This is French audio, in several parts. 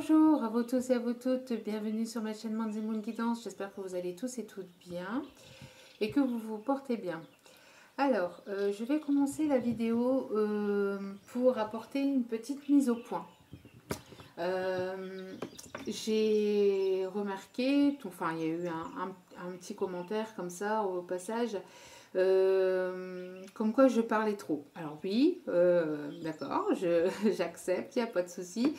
Bonjour à vous tous et à vous toutes, bienvenue sur ma chaîne Manzimoun Guidance, j'espère que vous allez tous et toutes bien et que vous vous portez bien. Alors, je vais commencer la vidéo pour apporter une petite mise au point. J'ai remarqué, enfin il y a eu un petit commentaire comme ça au passage, comme quoi je parlais trop. Alors oui, d'accord, j'accepte, il n'y a pas de souci.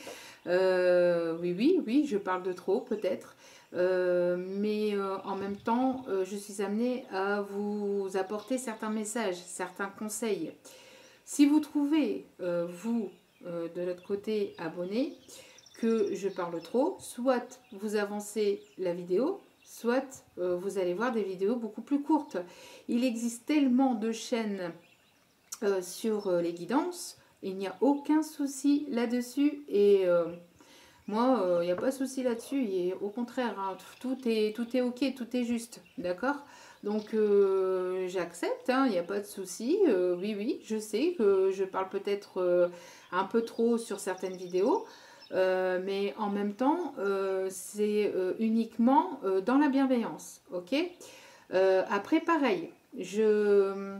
Oui, je parle de trop peut-être. Mais en même temps, je suis amenée à vous apporter certains messages, certains conseils. Si vous trouvez, vous, de l'autre côté, abonné, que je parle trop, soit vous avancez la vidéo, soit vous allez voir des vidéos beaucoup plus courtes. Il existe tellement de chaînes sur les guidances, il n'y a aucun souci là-dessus et moi, il n'y a pas de souci là-dessus, et au contraire, hein, tout est ok, tout est juste, d'accord. Donc j'accepte, il n'y a pas de souci. Oui, je sais que je parle peut-être un peu trop sur certaines vidéos, mais en même temps, c'est uniquement dans la bienveillance, ok. Après, pareil, je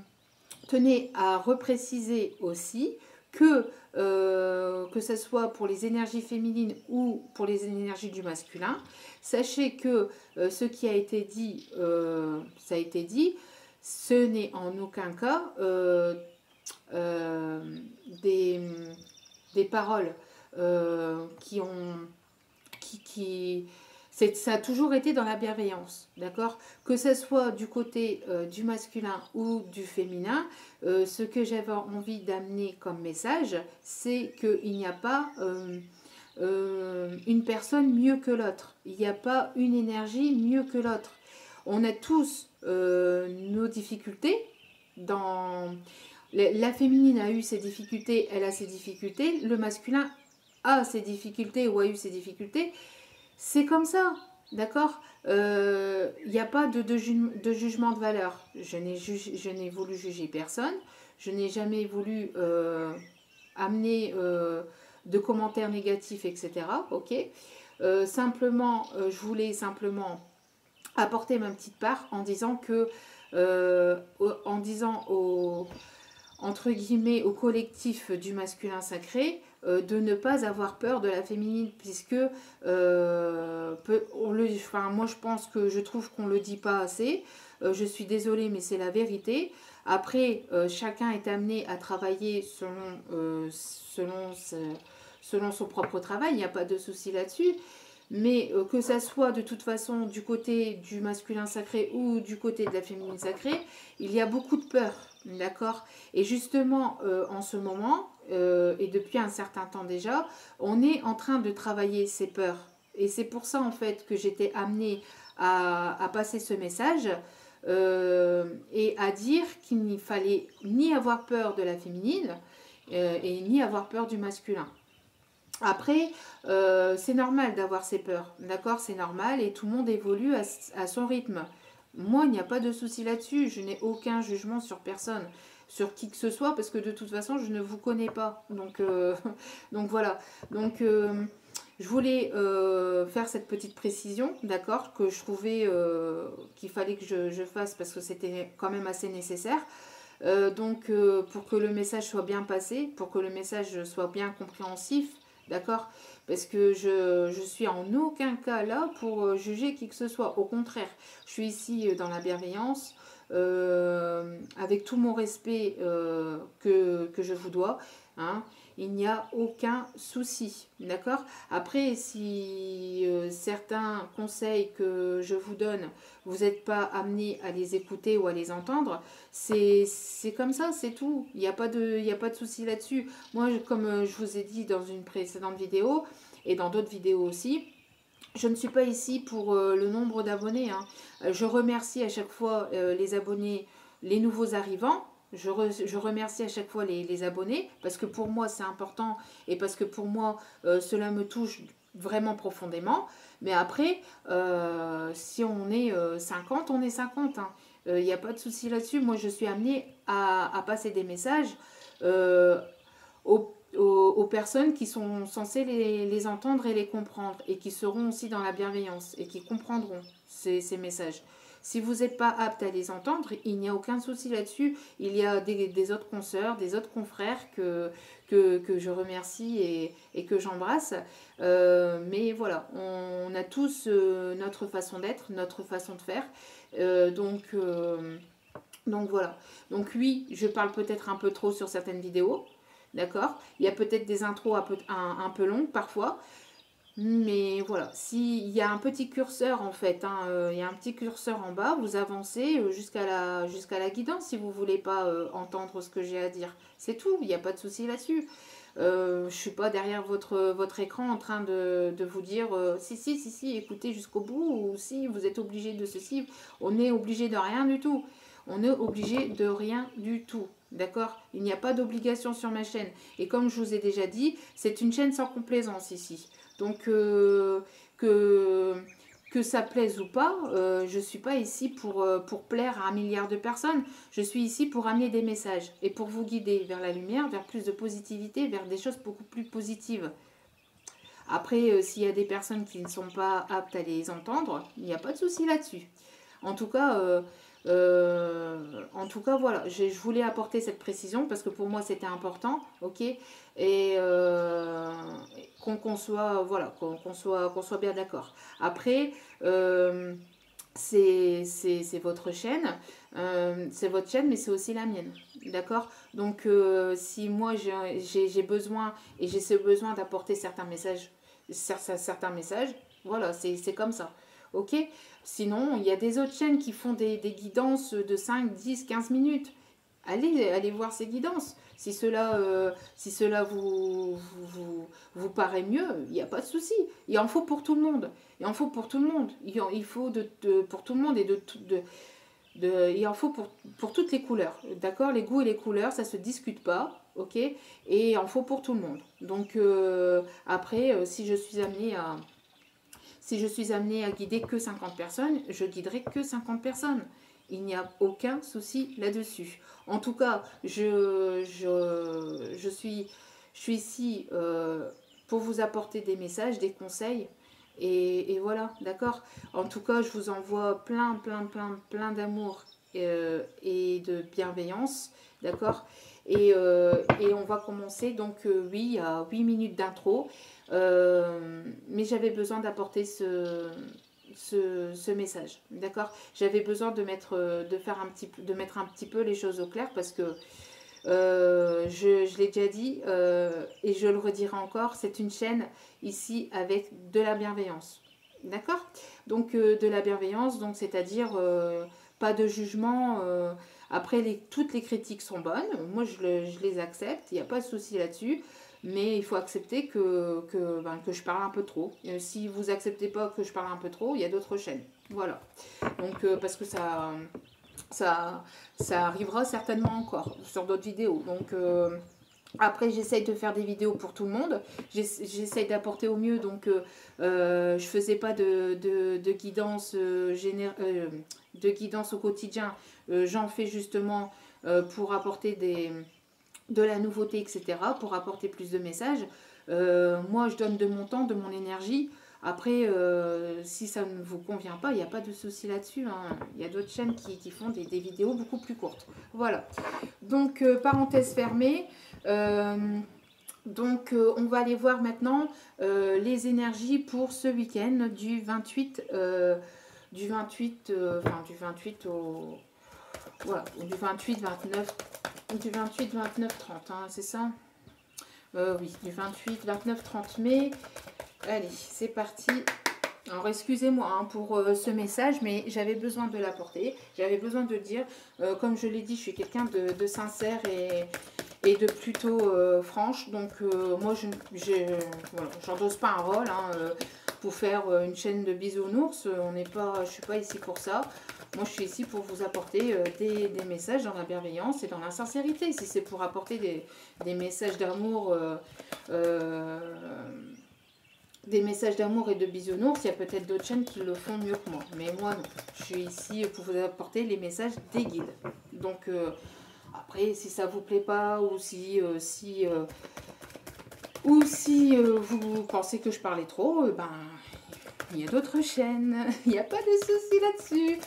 tenais à repréciser aussi que ce soit pour les énergies féminines ou pour les énergies du masculin, sachez que ce qui a été dit, ça a été dit, ce n'est en aucun cas euh, des, des paroles qui ont qui ça a toujours été dans la bienveillance, d'accord. Que ce soit du côté du masculin ou du féminin, ce que j'avais envie d'amener comme message, c'est qu'il n'y a pas une personne mieux que l'autre. Il n'y a pas une énergie mieux que l'autre. On a tous nos difficultés. La féminine a eu ses difficultés, elle a ses difficultés. Le masculin a ses difficultés ou a eu ses difficultés. C'est comme ça, d'accord. Il n'y a pas de jugement de valeur. Je n'ai voulu juger personne. Je n'ai jamais voulu amener de commentaires négatifs, etc. Ok. Simplement, je voulais simplement apporter ma petite part en disant que, en disant entre guillemets, au collectif du masculin sacré, de ne pas avoir peur de la féminine, puisque moi je pense que je trouve qu'on le dit pas assez. Je suis désolée, mais c'est la vérité. Après, chacun est amené à travailler selon son propre travail, il n'y a pas de souci là-dessus. Mais que ça soit de toute façon du côté du masculin sacré ou du côté de la féminine sacrée, il y a beaucoup de peur, d'accord. Et justement, en ce moment, et depuis un certain temps déjà, on est en train de travailler ces peurs. Et c'est pour ça, en fait, que j'étais amenée à passer ce message et à dire qu'il n'y fallait ni avoir peur de la féminine et ni avoir peur du masculin. Après, c'est normal d'avoir ces peurs, d'accord, c'est normal et tout le monde évolue à son rythme. Moi, il n'y a pas de souci là-dessus, je n'ai aucun jugement sur personne, sur qui que ce soit, parce que de toute façon, je ne vous connais pas. Donc, donc voilà. Donc, je voulais faire cette petite précision, d'accord, que je trouvais qu'il fallait que je fasse parce que c'était quand même assez nécessaire. Donc, pour que le message soit bien passé, pour que le message soit bien compréhensif, d'accord. Parce que je suis en aucun cas là pour juger qui que ce soit. Au contraire, je suis ici dans la bienveillance, avec tout mon respect que je vous dois. Hein. Il n'y a aucun souci, d'accord. Après, si certains conseils que je vous donne, vous n'êtes pas amené à les écouter ou à les entendre, c'est comme ça, c'est tout. Il n'y a pas de souci là-dessus. Moi, comme je vous ai dit dans une précédente vidéo et dans d'autres vidéos aussi, je ne suis pas ici pour le nombre d'abonnés. Hein. Je remercie à chaque fois les abonnés, les nouveaux arrivants. Je remercie à chaque fois les abonnés parce que pour moi c'est important et parce que pour moi cela me touche vraiment profondément. Mais après, si on est 50, on est 50. Il n'y a pas de souci là-dessus. Moi je suis amenée à passer des messages aux aux personnes qui sont censées les entendre et les comprendre, et qui seront aussi dans la bienveillance, et qui comprendront ces messages. Si vous n'êtes pas apte à les entendre, il n'y a aucun souci là-dessus. Il y a des autres consoeurs, des autres confrères que je remercie et que j'embrasse. Mais voilà, on a tous notre façon d'être, notre façon de faire. Donc voilà. Donc oui, je parle peut-être un peu trop sur certaines vidéos. D'accord. Il y a peut-être des intros un peu longues parfois. Mais voilà, s'il y a un petit curseur en fait, il y a un petit curseur en bas, vous avancez jusqu'à la guidance si vous ne voulez pas entendre ce que j'ai à dire. C'est tout, il n'y a pas de souci là-dessus. Je ne suis pas derrière votre écran en train de vous dire si, écoutez jusqu'au bout, ou si vous êtes obligé de ceci. On est obligé de rien du tout. On est obligé de rien du tout. D'accord? Il n'y a pas d'obligation sur ma chaîne. Et comme je vous ai déjà dit, c'est une chaîne sans complaisance ici. Donc, que ça plaise ou pas, je ne suis pas ici pour plaire à 1 milliard de personnes. Je suis ici pour amener des messages et pour vous guider vers la lumière, vers plus de positivité, vers des choses beaucoup plus positives. Après, s'il y a des personnes qui ne sont pas aptes à les entendre, il n'y a pas de souci là-dessus. En tout cas, voilà, je voulais apporter cette précision parce que pour moi c'était important, ok, et qu'on soit, voilà, qu'on soit bien d'accord. Après, c'est votre chaîne, mais c'est aussi la mienne, d'accord. Donc si moi j'ai besoin et j'ai ce besoin d'apporter certains messages, voilà, c'est comme ça, ok. Sinon, il y a des autres chaînes qui font des guidances de 5, 10, 15 minutes. Allez voir ces guidances. Si cela vous paraît mieux, il n'y a pas de souci. Il en faut pour tout le monde. Il en faut pour tout le monde. Il faut pour tout le monde et il en faut pour toutes les couleurs. D'accord? Les goûts et les couleurs, ça ne se discute pas. Ok? Et il en faut pour tout le monde. Donc, après, si je suis amenée à guider que 50 personnes, je guiderai que 50 personnes. Il n'y a aucun souci là-dessus. En tout cas, je suis ici pour vous apporter des messages, des conseils. Et voilà, d'accord. En tout cas, je vous envoie plein d'amour et de bienveillance, d'accord. Et on va commencer. Donc oui, il y a 8 minutes d'intro. Mais j'avais besoin d'apporter ce message, d'accord. J'avais besoin de mettre un petit peu les choses au clair parce que je l'ai déjà dit et je le redirai encore, c'est une chaîne ici avec de la bienveillance, d'accord. Donc de la bienveillance, donc c'est-à-dire pas de jugement. Après, toutes les critiques sont bonnes, moi je les accepte, il n'y a pas de souci là-dessus. Mais il faut accepter que je parle un peu trop. Et si vous acceptez pas que je parle un peu trop, il y a d'autres chaînes. Voilà. Donc, parce que ça arrivera certainement encore sur d'autres vidéos. Donc, après, j'essaye de faire des vidéos pour tout le monde. J'essaye d'apporter au mieux. Donc, je faisais pas de guidance, de guidance au quotidien. J'en fais justement pour apporter de la nouveauté, etc., pour apporter plus de messages. Moi, je donne de mon temps, de mon énergie. Après, si ça ne vous convient pas, il n'y a pas de souci là-dessus. Hein. Il y a d'autres chaînes qui font des vidéos beaucoup plus courtes. Voilà. Donc, parenthèse fermée. Donc, on va aller voir maintenant les énergies pour ce week-end du 28 au... Voilà, du 28, 29... Du 28, 29, 30, hein, c'est ça? Oui, du 28, 29, 30 mai. Allez, c'est parti. Alors, excusez-moi hein, pour ce message, mais j'avais besoin de l'apporter. J'avais besoin de dire, comme je l'ai dit, je suis quelqu'un de sincère et de plutôt franche. Donc, moi, j'endosse pas un rôle hein, pour faire une chaîne de bisounours. Je suis pas ici pour ça. Moi, je suis ici pour vous apporter des messages dans la bienveillance et dans la sincérité. Si c'est pour apporter des messages d'amour, et de bisounours, il y a peut-être d'autres chaînes qui le font mieux que moi. Mais moi, non. Je suis ici pour vous apporter les messages des guides. Donc, après, si ça vous plaît pas ou si Ou si vous pensez que je parlais trop, ben, il y a d'autres chaînes. Il n'y a pas de souci là-dessus.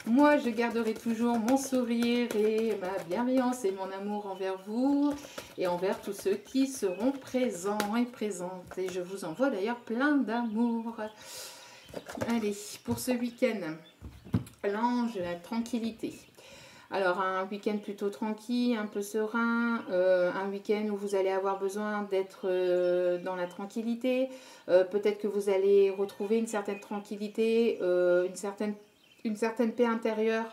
Moi, je garderai toujours mon sourire et ma bienveillance et mon amour envers vous et envers tous ceux qui seront présents et présentes. Et je vous envoie d'ailleurs plein d'amour. Allez, pour ce week-end, l'ange, la tranquillité. Alors, un week-end plutôt tranquille, un peu serein, un week-end où vous allez avoir besoin d'être dans la tranquillité. Peut-être que vous allez retrouver une certaine tranquillité, une certaine paix intérieure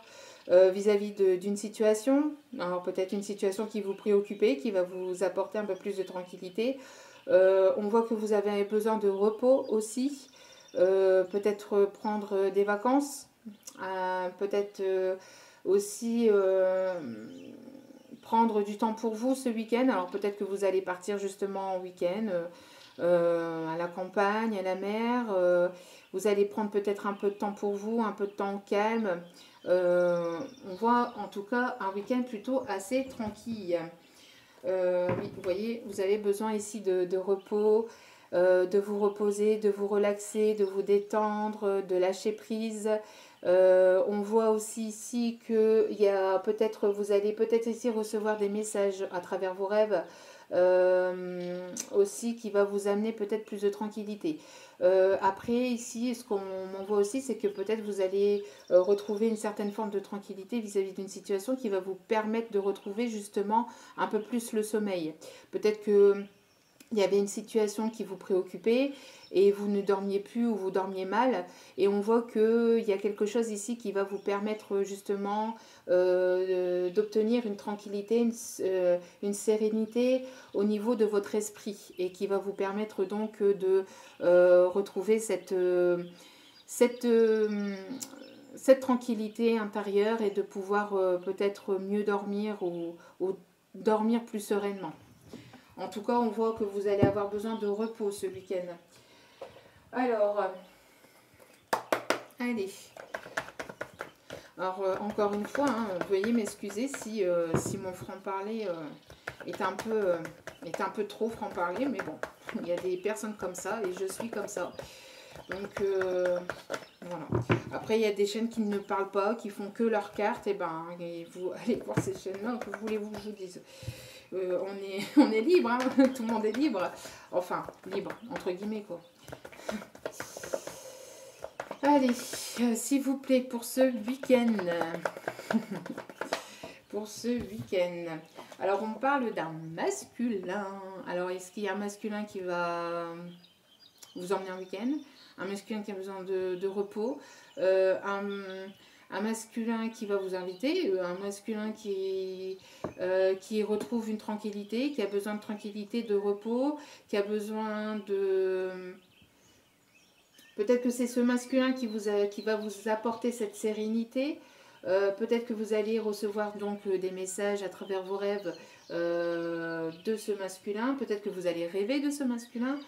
vis-à-vis d'une situation. Alors, peut-être une situation qui vous préoccupe, qui va vous apporter un peu plus de tranquillité. On voit que vous avez besoin de repos aussi. Peut-être prendre des vacances. Peut-être aussi prendre du temps pour vous ce week-end. Alors peut-être que vous allez partir justement en week-end à la campagne, à la mer. Vous allez prendre peut-être un peu de temps pour vous, un peu de temps calme. On voit en tout cas un week-end plutôt assez tranquille. Oui, vous voyez, vous avez besoin ici de repos, de vous reposer, de vous relaxer, de vous détendre, de lâcher prise. On voit aussi ici que il y a peut-être, vous allez peut-être ici recevoir des messages à travers vos rêves aussi qui va vous amener peut-être plus de tranquillité. Après ici, ce qu'on voit aussi, c'est que peut-être vous allez retrouver une certaine forme de tranquillité vis-à-vis d'une situation qui va vous permettre de retrouver justement un peu plus le sommeil. Peut-être que il y avait une situation qui vous préoccupait et vous ne dormiez plus ou vous dormiez mal. Et on voit qu'il y a quelque chose ici qui va vous permettre justement d'obtenir une tranquillité, une sérénité au niveau de votre esprit et qui va vous permettre donc de retrouver cette tranquillité intérieure et de pouvoir peut-être mieux dormir ou dormir plus sereinement. En tout cas, on voit que vous allez avoir besoin de repos ce week-end. Alors, allez. Alors, encore une fois, hein, veuillez m'excuser si mon franc-parler est un peu trop franc-parler, mais bon, il y a des personnes comme ça et je suis comme ça. Donc, voilà. Après, il y a des chaînes qui ne parlent pas, qui font que leurs cartes, et ben, vous allez voir ces chaînes-là, que voulez-vous que je vous dise ? On est libre, hein, tout le monde est libre. Enfin, libre, entre guillemets, quoi. Allez, s'il vous plaît, pour ce week-end. Pour ce week-end. Alors, on parle d'un masculin. Alors, est-ce qu'il y a un masculin qui va vous emmener en week-end? Un masculin qui a besoin de repos, un masculin qui va vous inviter, un masculin qui retrouve une tranquillité, qui a besoin de tranquillité, de repos, qui a besoin de... Peut-être que c'est ce masculin qui va vous apporter cette sérénité. Peut-être que vous allez recevoir donc des messages à travers vos rêves de ce masculin. Peut-être que vous allez rêver de ce masculin.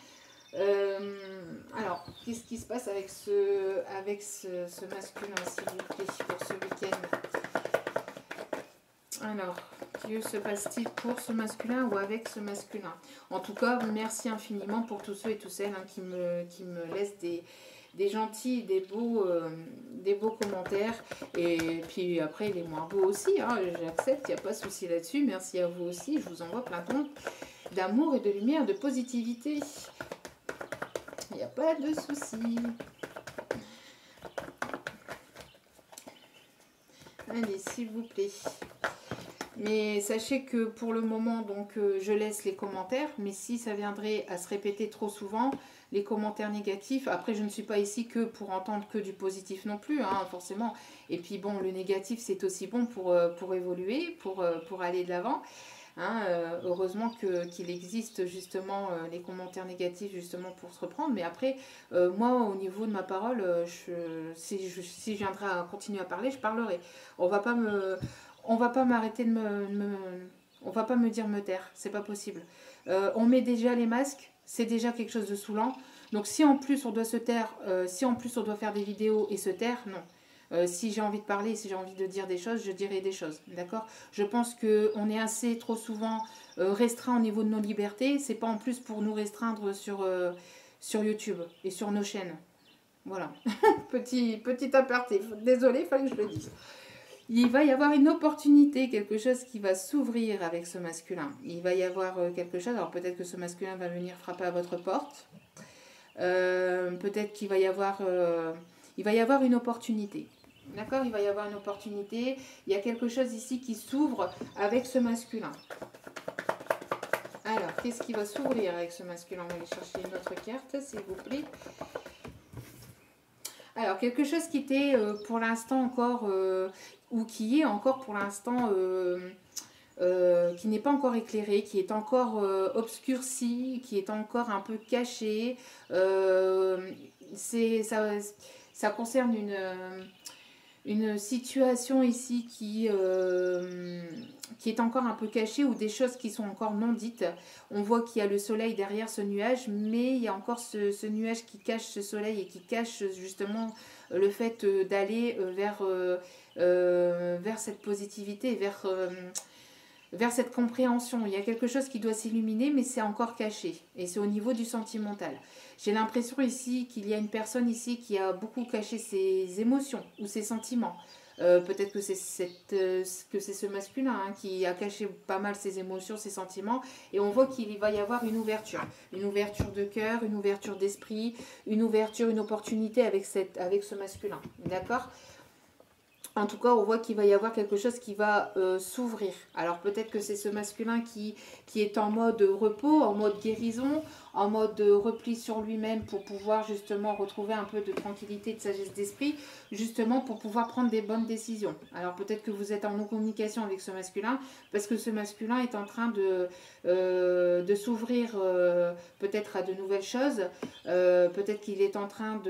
Alors, qu'est-ce qui se passe avec ce masculin, s'il vous plaît, pour ce week-end? Alors, que se passe-t-il pour ce masculin ou avec ce masculin? En tout cas, merci infiniment pour tous ceux et toutes celles qui me laissent des gentils, des beaux commentaires. Et puis après, les moins beaux aussi, hein, j'accepte, il n'y a pas de souci là-dessus. Merci à vous aussi, je vous envoie plein d'amour et de lumière, de positivité. Il n'y a pas de souci. Allez, s'il vous plaît. Mais sachez que pour le moment, donc, je laisse les commentaires. Mais si ça viendrait à se répéter trop souvent, les commentaires négatifs, après je ne suis pas ici que pour entendre que du positif non plus, hein, forcément. Et puis bon, le négatif c'est aussi bon pour évoluer, pour aller de l'avant. Hein, heureusement qu'il existe justement les commentaires négatifs justement pour se reprendre. Mais après, moi au niveau de ma parole, si je viendrai à continuer à parler, je parlerai. On va pas m'arrêter on va pas me dire me taire, c'est pas possible. On met déjà les masques, c'est déjà quelque chose de saoulant. Donc si en plus on doit se taire, si en plus on doit faire des vidéos et se taire, non. Si j'ai envie de parler, si j'ai envie de dire des choses, je dirai des choses. D'accord? Je pense qu'on est assez trop souvent restreint au niveau de nos libertés. C'est pas en plus pour nous restreindre sur YouTube et sur nos chaînes. Voilà. Petit aparté. Désolée, il fallait que je le dise. Il va y avoir une opportunité, quelque chose qui va s'ouvrir avec ce masculin. Il va y avoir quelque chose, alors peut-être que ce masculin va venir frapper à votre porte. Peut-être qu'il va y avoir, une opportunité. D'accord? Il va y avoir une opportunité. Il y a quelque chose ici qui s'ouvre avec ce masculin. Alors, qu'est-ce qui va s'ouvrir avec ce masculin? On va aller chercher une autre carte, s'il vous plaît. Alors, quelque chose qui était pour l'instant encore, ou qui est encore pour l'instant, qui n'est pas encore éclairé, qui est encore obscurci, qui est encore un peu caché. Ça concerne une situation ici qui est encore un peu cachée, ou des choses qui sont encore non dites. On voit qu'il y a le soleil derrière ce nuage, mais il y a encore ce nuage qui cache ce soleil et qui cache justement le fait d'aller vers cette positivité, vers cette compréhension. Il y a quelque chose qui doit s'illuminer, mais c'est encore caché. Et c'est au niveau du sentimental. J'ai l'impression ici qu'il y a une personne ici qui a beaucoup caché ses émotions ou ses sentiments. Peut-être que c'est ce masculin qui a caché pas mal ses émotions, ses sentiments. Et on voit qu'il va y avoir une ouverture. Une ouverture de cœur, une ouverture d'esprit, une opportunité avec ce masculin. D'accord ? En tout cas, on voit qu'il va y avoir quelque chose qui va s'ouvrir. Alors peut-être que c'est ce masculin qui est en mode repos, en mode guérison, en mode repli sur lui-même pour pouvoir justement retrouver un peu de tranquillité, de sagesse d'esprit, justement pour pouvoir prendre des bonnes décisions. Alors peut-être que vous êtes en non-communication avec ce masculin, parce que ce masculin est en train de s'ouvrir peut-être à de nouvelles choses. Peut-être qu'il est en train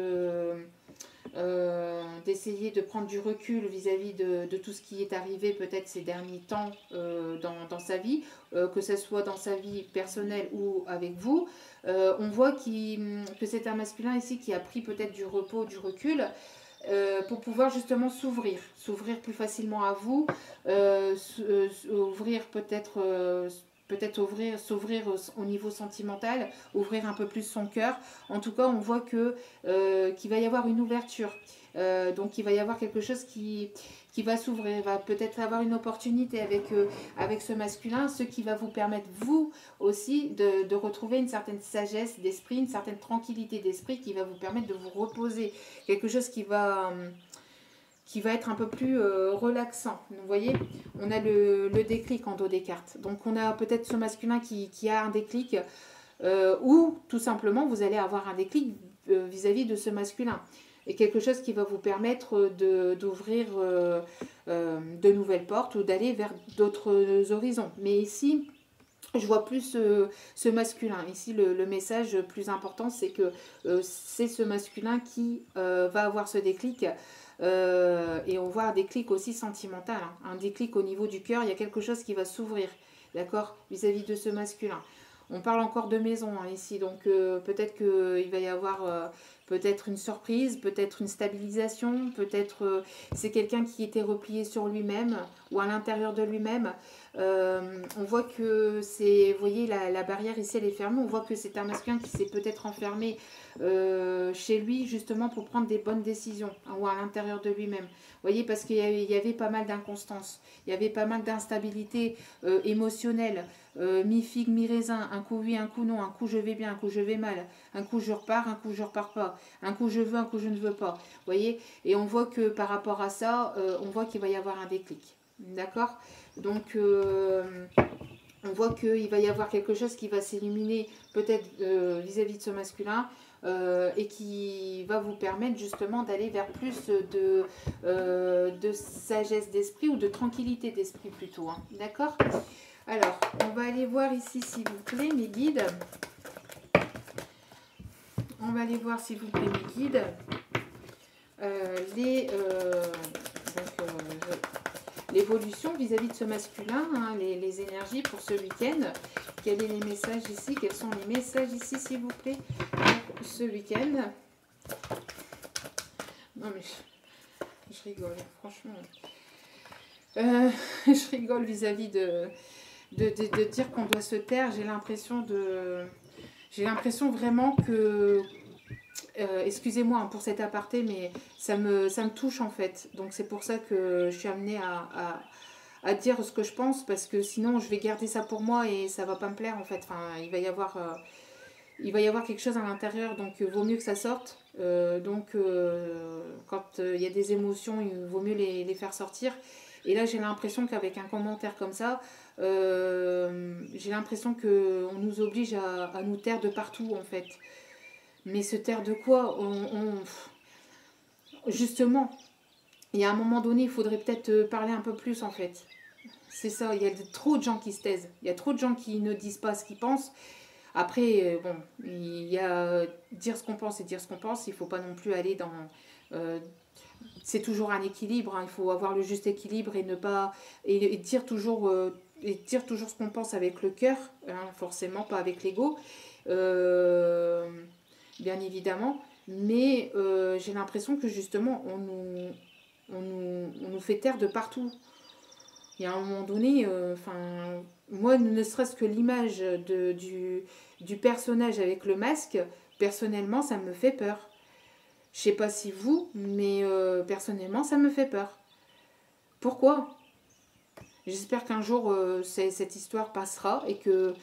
d'essayer de prendre du recul vis-à-vis de tout ce qui est arrivé peut-être ces derniers temps dans sa vie, que ce soit dans sa vie personnelle ou avec vous. On voit que c'est un masculin ici qui a pris peut-être du repos, du recul, pour pouvoir justement s'ouvrir plus facilement à vous, ouvrir s'ouvrir au niveau sentimental, ouvrir un peu plus son cœur. En tout cas, on voit qu'il va y avoir une ouverture. Donc, il va y avoir quelque chose qui va s'ouvrir. Il va peut-être avoir une opportunité avec ce masculin, ce qui va vous permettre, vous aussi, de retrouver une certaine sagesse d'esprit, une certaine tranquillité d'esprit qui va vous permettre de vous reposer. Quelque chose qui va être un peu plus relaxant. Vous voyez, on a le déclic en dos des cartes. Donc on a peut-être ce masculin qui a un déclic, ou tout simplement vous allez avoir un déclic vis-à-vis de ce masculin. Et quelque chose qui va vous permettre d'ouvrir de nouvelles portes ou d'aller vers d'autres horizons. Mais ici, je vois plus ce masculin. Ici, le message plus important, c'est que c'est ce masculin qui va avoir ce déclic. Et on voit un déclic aussi sentimental, un déclic au niveau du cœur. Il y a quelque chose qui va s'ouvrir, d'accord, vis-à-vis de ce masculin. On parle encore de maison ici, donc peut-être qu'il va y avoir peut-être une surprise, peut-être une stabilisation, peut-être c'est quelqu'un qui était replié sur lui-même ou à l'intérieur de lui-même. On voit que c'est, vous voyez, la barrière ici elle est fermée. On voit que c'est un masculin qui s'est peut-être enfermé chez lui justement pour prendre des bonnes décisions, ou à l'intérieur de lui-même. Vous voyez, parce qu'il y avait pas mal d'inconstance, il y avait pas mal d'instabilité émotionnelle, mi-figue, mi-raisin, un coup oui, un coup non, un coup je vais bien, un coup je vais mal, un coup je repars, un coup je repars pas, un coup je veux, un coup je ne veux pas. Vous voyez, et on voit que par rapport à ça, on voit qu'il va y avoir un déclic. D'accord ? Donc on voit qu'il va y avoir quelque chose qui va s'illuminer peut-être vis-à-vis de ce masculin, et qui va vous permettre justement d'aller vers plus de sagesse d'esprit, ou de tranquillité d'esprit plutôt. D'accord ? Alors, on va aller voir ici, s'il vous plaît, mes guides. On va aller voir, s'il vous plaît, mes guides, l'évolution vis-à-vis de ce masculin, les énergies pour ce week-end. Quels sont les messages ici? Quels sont les messages ici, s'il vous plaît, pour ce week-end? Non, mais je rigole, franchement. Je rigole vis-à-vis de dire qu'on doit se taire. J'ai l'impression vraiment que... excusez-moi pour cet aparté, mais ça me touche en fait. Donc c'est pour ça que je suis amenée à dire ce que je pense, parce que sinon je vais garder ça pour moi et ça va pas me plaire en fait. Enfin, il va y avoir quelque chose à l'intérieur, donc vaut mieux que ça sorte. Quand il y a des émotions, il vaut mieux les faire sortir. Et là, j'ai l'impression qu'avec un commentaire comme ça, j'ai l'impression qu'on nous oblige à nous taire de partout, en fait. Mais se taire de quoi? Justement, il y a un moment donné, il faudrait peut-être parler un peu plus, en fait. C'est ça, il y a trop de gens qui se taisent. Il y a trop de gens qui ne disent pas ce qu'ils pensent. Après, bon, il y a dire ce qu'on pense et dire ce qu'on pense. Il ne faut pas non plus aller dans... c'est toujours un équilibre, hein. Il faut avoir le juste équilibre et ne pas... Et dire toujours ce qu'on pense avec le cœur, hein, forcément, pas avec l'ego, bien évidemment. Mais j'ai l'impression que justement, on nous fait taire de partout. Il y a un moment donné, moi, ne serait-ce que l'image du personnage avec le masque, personnellement, ça me fait peur. Je sais pas si vous, mais personnellement, ça me fait peur. Pourquoi? J'espère qu'un jour, cette histoire passera et que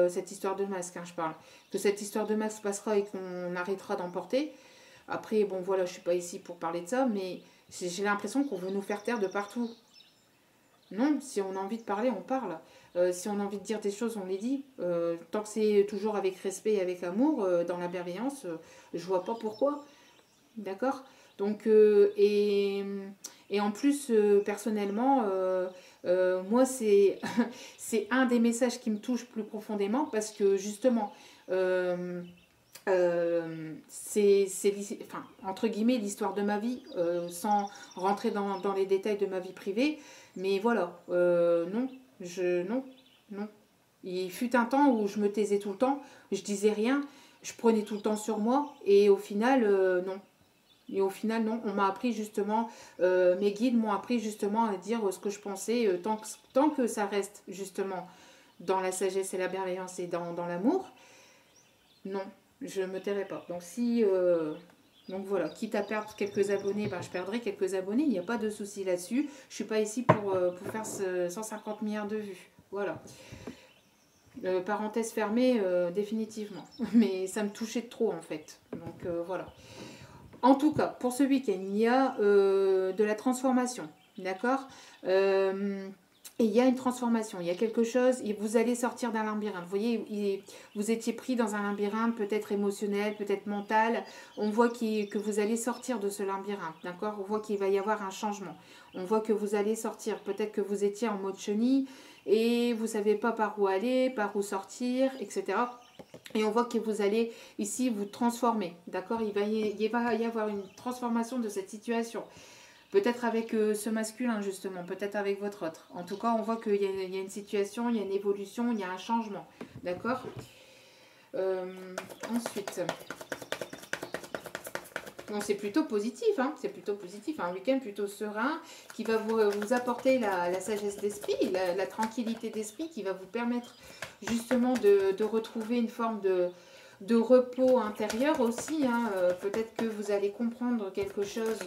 cette histoire de masque, hein, je parle, que cette histoire de masque passera et qu'on arrêtera d'en porter. Après, bon, voilà, je suis pas ici pour parler de ça, mais j'ai l'impression qu'on veut nous faire taire de partout. Non, si on a envie de parler, on parle. Si on a envie de dire des choses, on les dit. Tant que c'est toujours avec respect et avec amour, dans la bienveillance, je vois pas pourquoi. D'accord? Donc, et en plus, personnellement, moi, c'est un des messages qui me touche plus profondément parce que justement, enfin, entre guillemets, l'histoire de ma vie, sans rentrer dans les détails de ma vie privée. Mais voilà, non, non. Il fut un temps où je me taisais tout le temps, je disais rien, je prenais tout le temps sur moi, et au final, non. Et au final, non, on m'a appris justement, mes guides m'ont appris justement à dire ce que je pensais, tant que ça reste justement dans la sagesse et la bienveillance et dans l'amour, non, je ne me tairai pas. Donc donc voilà, quitte à perdre quelques abonnés, ben je perdrai quelques abonnés, il n'y a pas de souci là-dessus. Je ne suis pas ici pour faire 150 milliards de vues. Voilà. Parenthèse fermée, définitivement. Mais ça me touchait de trop en fait. Donc voilà. En tout cas, pour ce week-end, il y a de la transformation. D'accord? Et il y a une transformation, il y a quelque chose, et vous allez sortir d'un labyrinthe. Vous voyez, vous étiez pris dans un labyrinthe, peut-être émotionnel, peut-être mental. On voit que vous allez sortir de ce labyrinthe, d'accord? On voit qu'il va y avoir un changement. On voit que vous allez sortir. Peut-être que vous étiez en mode chenille et vous ne savez pas par où aller, par où sortir, etc. Et on voit que vous allez ici vous transformer, d'accord? Il va y avoir une transformation de cette situation. Peut-être avec ce masculin, justement, peut-être avec votre autre. En tout cas, on voit qu'il y a une situation, il y a une évolution, il y a un changement. D'accord? Ensuite, bon, c'est plutôt positif, hein? C'est plutôt positif. Un week-end plutôt serein qui va vous apporter la sagesse d'esprit, la tranquillité d'esprit qui va vous permettre justement de retrouver une forme de repos intérieur aussi. Hein. Peut-être que vous allez comprendre quelque chose...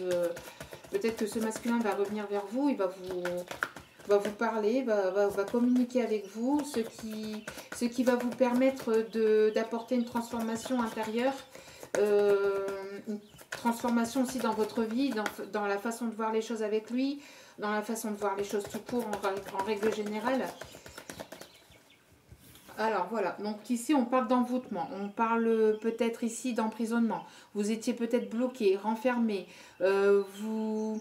peut-être que ce masculin va revenir vers vous, il va vous parler, va communiquer avec vous, ce qui va vous permettre d'apporter une transformation intérieure, une transformation aussi dans votre vie, dans la façon de voir les choses avec lui, dans la façon de voir les choses tout court en règle générale. Alors voilà, donc ici on parle d'envoûtement, on parle peut-être ici d'emprisonnement. Vous étiez peut-être bloqué, renfermé. On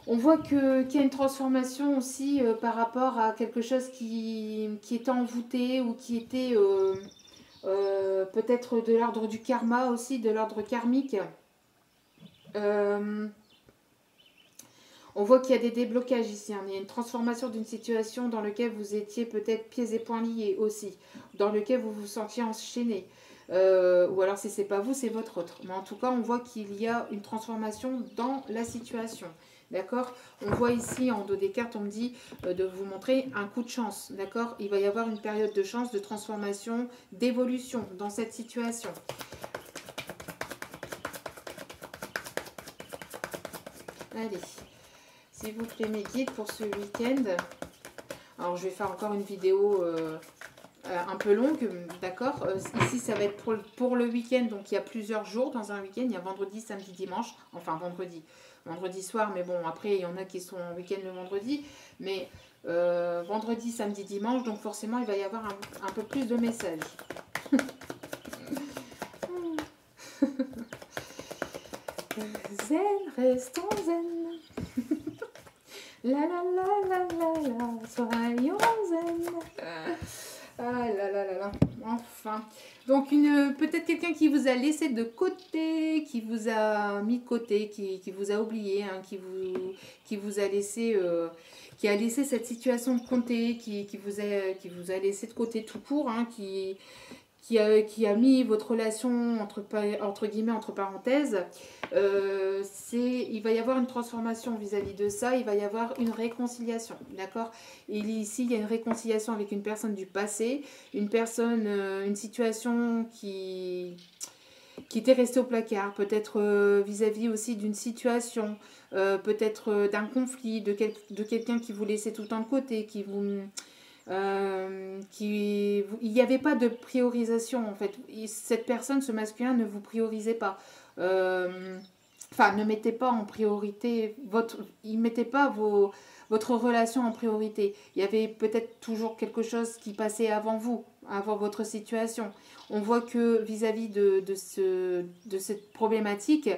voit qu'il y a une transformation aussi par rapport à quelque chose qui était envoûté ou qui était peut-être de l'ordre du karma aussi, de l'ordre karmique. On voit qu'il y a des déblocages ici. Hein. Il y a une transformation d'une situation dans laquelle vous étiez peut-être pieds et poings liés aussi. Dans laquelle vous vous sentiez enchaîné. ou alors si c'est pas vous, c'est votre autre. Mais en tout cas, on voit qu'il y a une transformation dans la situation. D'accord? On voit ici en dos des cartes, on me dit de vous montrer un coup de chance. D'accord? Il va y avoir une période de chance, de transformation, d'évolution dans cette situation. Allez, s'il vous plaît mes guides pour ce week-end. Alors je vais faire encore une vidéo un peu longue, d'accord. Ici ça va être pour le week-end, donc il y a plusieurs jours dans un week-end. Il y a vendredi, samedi, dimanche, enfin vendredi soir, mais bon après il y en a qui sont en week-end le vendredi. Mais vendredi, samedi, dimanche, donc forcément il va y avoir un peu plus de messages. Zen, restons zen. La la la la la la, soyons zen. Ah là là là là, enfin. Donc peut-être quelqu'un qui vous a laissé de côté, qui vous a mis de côté, qui vous a oublié, hein, qui vous a laissé, qui a laissé cette situation de côté, qui vous a laissé de côté tout court, hein, qui a mis votre relation entre guillemets, entre parenthèses. Il va y avoir une transformation vis-à-vis de ça, il va y avoir une réconciliation, d'accord? Ici, il y a une réconciliation avec une personne du passé, une situation qui était restée au placard, peut-être vis-à-vis aussi d'une situation, peut-être d'un conflit, de quelqu'un qui vous laissait tout le temps de côté, il n'y avait pas de priorisation en fait. Cette personne, ce masculin, ne vous priorisait pas. Enfin, ne mettez pas en priorité il mettait pas votre relation en priorité. Il y avait peut-être toujours quelque chose qui passait avant vous, avant votre situation. On voit que vis-à-vis de cette problématique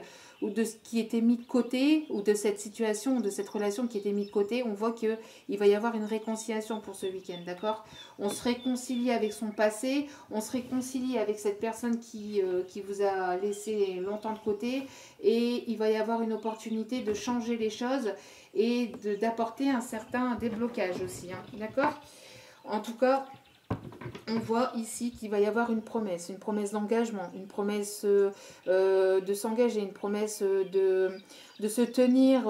ou de ce qui était mis de côté, ou de cette situation, ou de cette relation qui était mise de côté, on voit qu'il va y avoir une réconciliation pour ce week-end, d'accord? On se réconcilie avec son passé, on se réconcilie avec cette personne qui vous a laissé longtemps de côté, et il va y avoir une opportunité de changer les choses et d'apporter un certain déblocage aussi, hein, d'accord? En tout cas, on voit ici qu'il va y avoir une promesse d'engagement, une promesse de s'engager, une promesse de se tenir,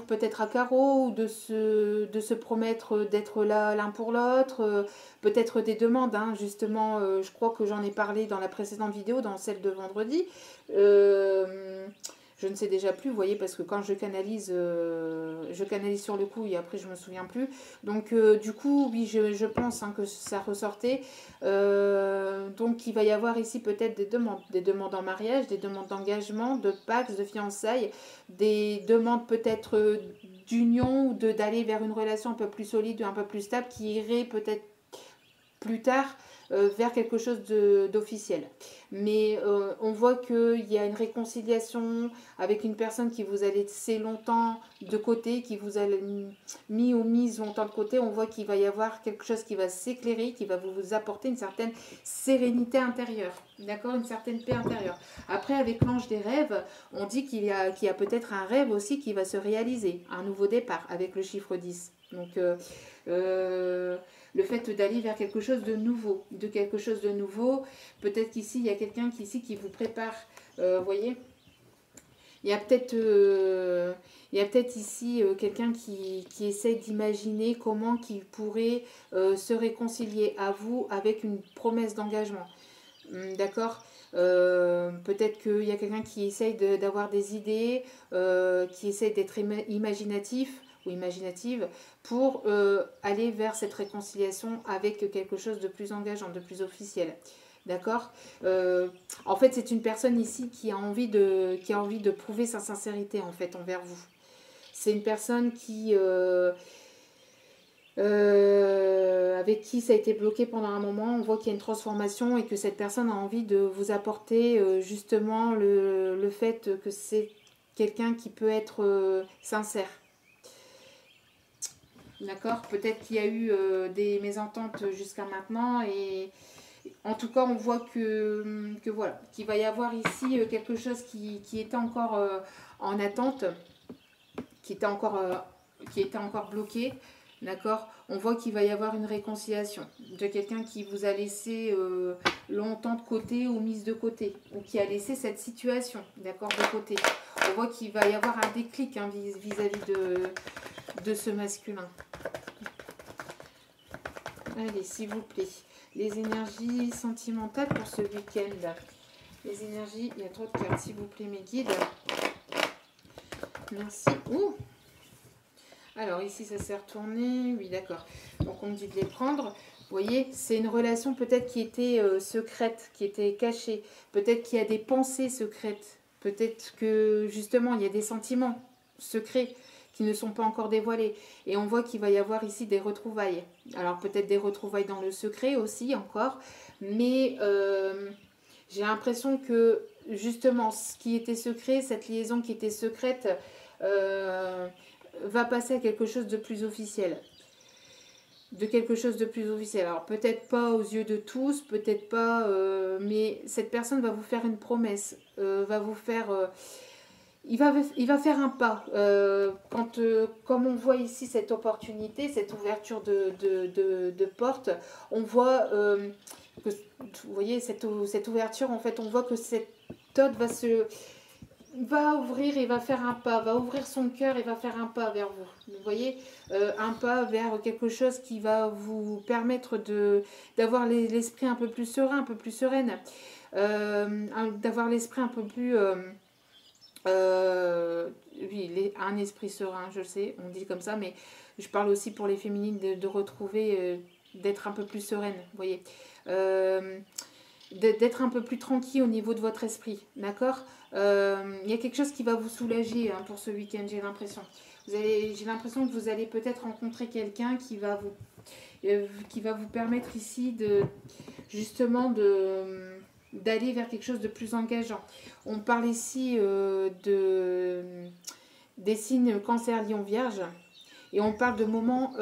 peut-être à carreau, ou de se promettre d'être là l'un pour l'autre, peut-être des demandes, hein, justement, je crois que j'en ai parlé dans la précédente vidéo, dans celle de vendredi. Je ne sais déjà plus, vous voyez, parce que quand je canalise sur le coup et après je me souviens plus. Donc du coup, oui, je pense, hein, que ça ressortait. Donc il va y avoir ici peut-être des demandes en mariage, des demandes d'engagement, de pax, de fiançailles, des demandes peut-être d'union, ou d'aller vers une relation un peu plus solide, un peu plus stable, qui irait peut-être plus tard vers quelque chose d'officiel. Mais on voit qu'il y a une réconciliation avec une personne qui vous a laissé longtemps de côté, qui vous a mis ou mise longtemps de côté. On voit qu'il va y avoir quelque chose qui va s'éclairer, qui va vous apporter une certaine sérénité intérieure, d'accord, une certaine paix intérieure. Après, avec l'ange des rêves, on dit qu'il y a peut-être un rêve aussi qui va se réaliser, un nouveau départ avec le chiffre 10. Donc le fait d'aller vers quelque chose de nouveau, peut-être qu'ici il y a quelqu'un qui vous prépare, voyez, il y a peut-être ici quelqu'un qui essaie d'imaginer comment qu'il pourrait se réconcilier à vous avec une promesse d'engagement, d'accord. Peut-être qu'il y a quelqu'un qui essaye d'avoir des idées, qui essaye d'être imaginatif ou imaginative pour aller vers cette réconciliation avec quelque chose de plus engageant, de plus officiel. D'accord. En fait, c'est une personne ici qui a envie de prouver sa sincérité en fait envers vous. C'est une personne avec qui ça a été bloqué pendant un moment. On voit qu'il y a une transformation et que cette personne a envie de vous apporter justement le fait que c'est quelqu'un qui peut être sincère. D'accord. Peut-être qu'il y a eu des mésententes jusqu'à maintenant, et en tout cas on voit que voilà, qu'il va y avoir ici quelque chose qui était encore en attente, qui était encore bloqué. D'accord? On voit qu'il va y avoir une réconciliation de quelqu'un qui vous a laissé longtemps de côté ou mise de côté, ou qui a laissé cette situation, d'accord, de côté. On voit qu'il va y avoir un déclic hein, vis-à-vis de ce masculin. Allez, s'il vous plaît. Les énergies sentimentales pour ce week-end. Les énergies, il y a trop de cartes, s'il vous plaît, mes guides. Merci. Ouh! Alors ici ça s'est retourné, oui d'accord. Donc on me dit de les prendre. Vous voyez, c'est une relation peut-être qui était secrète, qui était cachée. Peut-être qu'il y a des pensées secrètes. Peut-être que justement il y a des sentiments secrets qui ne sont pas encore dévoilés. Et on voit qu'il va y avoir ici des retrouvailles. Alors peut-être des retrouvailles dans le secret aussi encore. Mais j'ai l'impression que justement ce qui était secret, cette liaison qui était secrète... va passer à quelque chose de plus officiel. De quelque chose de plus officiel. Alors peut-être pas aux yeux de tous, peut-être pas, mais cette personne va vous faire une promesse, va vous faire... il va faire un pas. Comme on voit ici cette opportunité, cette ouverture de porte, on voit que, vous voyez, cette ouverture, en fait, on voit que cette dot va ouvrir et va faire un pas, va ouvrir son cœur et va faire un pas vers vous. Vous voyez, un pas vers quelque chose qui va vous permettre d'avoir l'esprit un peu plus serein, un peu plus sereine, d'avoir l'esprit un peu plus... oui, un esprit serein, je sais, on dit comme ça, mais je parle aussi pour les féminines de retrouver, d'être un peu plus sereine, vous voyez. D'être un peu plus tranquille au niveau de votre esprit, d'accord. Il y a quelque chose qui va vous soulager hein, pour ce week-end, j'ai l'impression. J'ai l'impression que vous allez peut-être rencontrer quelqu'un qui va vous permettre ici justement d'aller vers quelque chose de plus engageant. On parle ici des signes Cancer, Lion, Vierge, et on parle de moments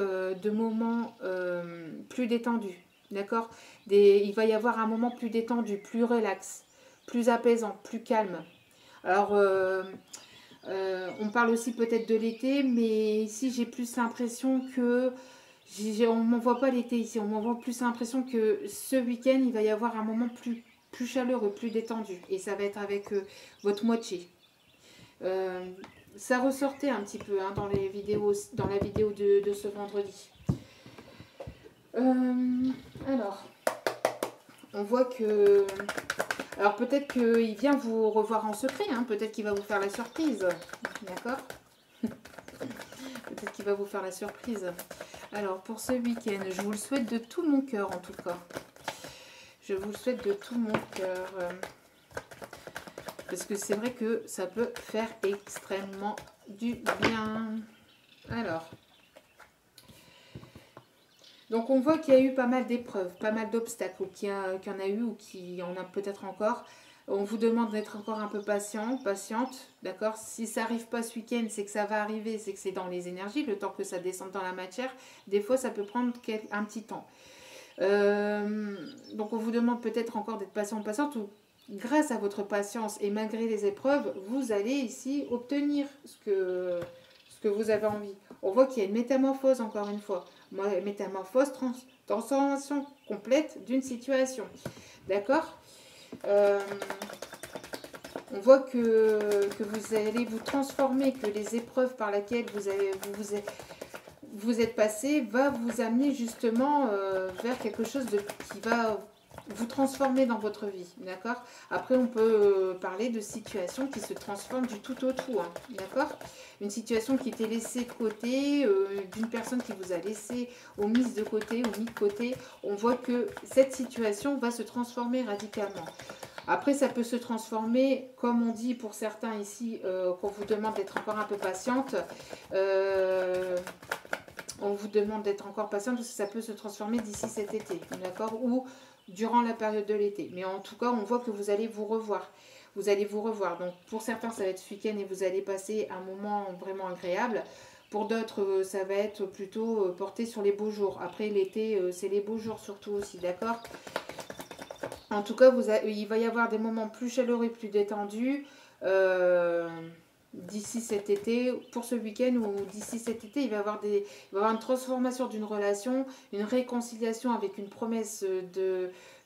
plus détendus. D'accord. Il va y avoir un moment plus détendu, plus relax, plus apaisant, plus calme. Alors, on parle aussi peut-être de l'été, mais ici j'ai plus l'impression que... on ne m'envoie pas l'été ici, on m'envoie plus l'impression que ce week-end, il va y avoir un moment plus chaleureux, plus détendu. Et ça va être avec votre moitié. Ça ressortait un petit peu hein, dans la vidéo de ce vendredi. Alors, on voit que... Alors peut-être qu'il vient vous revoir en secret, hein, peut-être qu'il va vous faire la surprise, d'accord. Peut-être qu'il va vous faire la surprise. Alors pour ce week-end, je vous le souhaite de tout mon cœur en tout cas. Je vous le souhaite de tout mon cœur. Parce que c'est vrai que ça peut faire extrêmement du bien. Alors... Donc on voit qu'il y a eu pas mal d'épreuves, pas mal d'obstacles, ou qu'il y en a eu ou qu'il y en a peut-être encore. On vous demande d'être encore un peu patiente, d'accord. Si ça n'arrive pas ce week-end, c'est que ça va arriver, c'est que c'est dans les énergies, le temps que ça descende dans la matière. Des fois, ça peut prendre un petit temps. Donc on vous demande peut-être encore d'être patiente, ou grâce à votre patience et malgré les épreuves, vous allez ici obtenir ce que vous avez envie. On voit qu'il y a une métamorphose encore une fois. Métamorphose, transformation complète d'une situation. D'accord. On voit que vous allez vous transformer, que les épreuves par lesquelles vous êtes passé va vous amener justement vers quelque chose qui va vous transformer dans votre vie, d'accord. Après, on peut parler de situations qui se transforment du tout au tout, hein, d'accord. Une situation qui était laissée de côté, d'une personne qui vous a laissé ou mise de côté ou mis de côté. On voit que cette situation va se transformer radicalement. Après, ça peut se transformer, comme on dit pour certains ici, qu'on vous demande d'être encore un peu patiente. On vous demande d'être encore patiente parce que ça peut se transformer d'ici cet été, d'accord, ou durant la période de l'été. Mais en tout cas, on voit que vous allez vous revoir. Vous allez vous revoir. Donc, pour certains, ça va être ce week-end et vous allez passer un moment vraiment agréable. Pour d'autres, ça va être plutôt porté sur les beaux jours. Après, l'été, c'est les beaux jours surtout aussi, d'accord. En tout cas, il va y avoir des moments plus chaleureux et plus détendus. d'ici cet été, pour ce week-end ou d'ici cet été, il va y avoir une transformation d'une relation, une réconciliation avec une promesse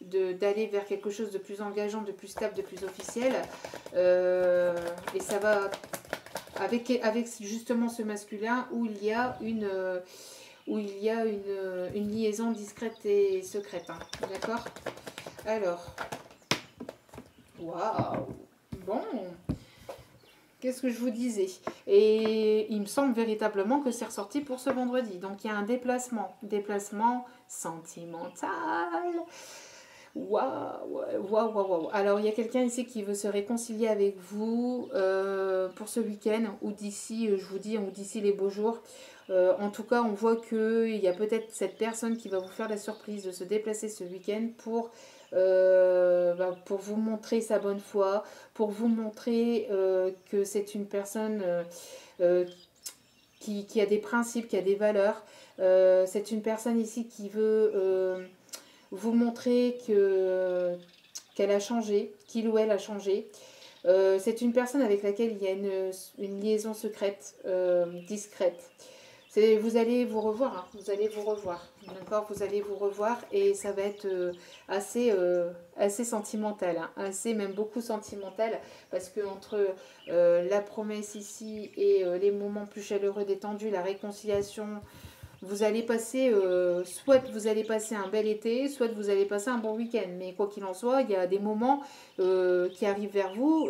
d'aller vers quelque chose de plus engageant, de plus stable, de plus officiel. Et ça va avec justement ce masculin où il y a une liaison discrète et secrète. Hein. D'accord? Alors, waouh! Bon, qu'est-ce que je vous disais? Et il me semble véritablement que c'est ressorti pour ce vendredi. Donc il y a un déplacement sentimental. Waouh, waouh, waouh, waouh. Alors il y a quelqu'un ici qui veut se réconcilier avec vous pour ce week-end ou d'ici, je vous dis, ou d'ici les beaux jours. En tout cas, on voit qu'il y a peut-être cette personne qui va vous faire la surprise de se déplacer ce week-end pour vous montrer sa bonne foi, pour vous montrer que c'est une personne qui a des principes, qui a des valeurs. C'est une personne ici qui veut vous montrer qu'elle a changé, qu'il ou elle a changé. C'est une personne avec laquelle il y a une liaison secrète, discrète. Vous allez vous revoir, hein, vous allez vous revoir, d'accord, vous allez vous revoir et ça va être assez sentimental, hein, assez même beaucoup sentimental parce que entre la promesse ici et les moments plus chaleureux détendus, la réconciliation, vous allez passer, soit vous allez passer un bel été, soit vous allez passer un bon week-end. Mais quoi qu'il en soit, il y a des moments qui arrivent vers vous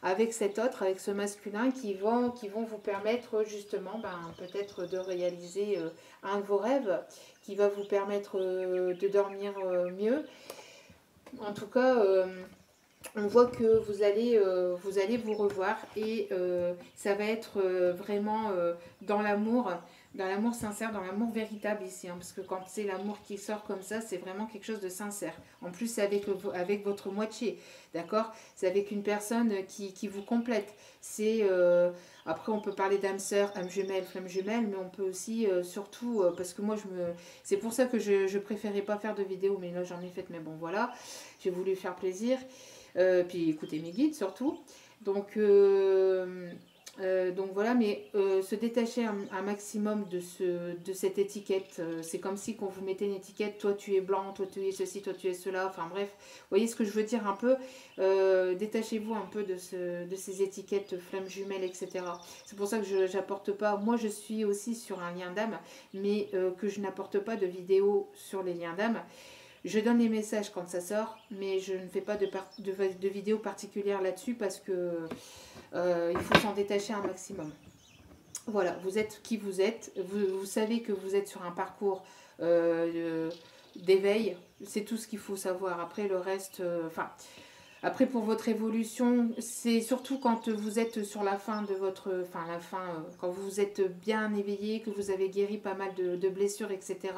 avec cet autre, avec ce masculin, qui vont vous permettre justement peut-être de réaliser un de vos rêves, qui va vous permettre de dormir mieux. En tout cas, on voit que vous allez vous revoir et ça va être vraiment dans l'amour sincère, dans l'amour véritable ici, hein, parce que quand c'est l'amour qui sort comme ça, c'est vraiment quelque chose de sincère. En plus, c'est avec votre moitié, d'accord? C'est avec une personne qui vous complète. Après, on peut parler d'âme sœur, âme jumelle, flamme jumelle, mais on peut aussi, surtout, parce que moi, c'est pour ça que je préférais pas faire de vidéo, mais là, j'en ai fait, mais bon, voilà, j'ai voulu faire plaisir. Puis écouter mes guides surtout. Donc voilà, mais se détacher un maximum de cette étiquette. C'est comme si quand vous mettez une étiquette, toi tu es blanc, toi tu es ceci, toi tu es cela. Enfin bref, vous voyez ce que je veux dire un peu. Détachez-vous un peu de ces étiquettes flammes jumelles, etc. C'est pour ça que je n'apporte pas. Moi je suis aussi sur un lien d'âme, mais que je n'apporte pas de vidéo sur les liens d'âme. Je donne les messages quand ça sort, mais je ne fais pas de vidéo particulière là-dessus parce que il faut s'en détacher un maximum. Voilà, vous êtes qui vous êtes. Vous savez que vous êtes sur un parcours d'éveil. C'est tout ce qu'il faut savoir. Après, le reste... après, pour votre évolution, c'est surtout quand vous êtes sur la fin de votre... quand vous êtes bien éveillé, que vous avez guéri pas mal de blessures, etc.,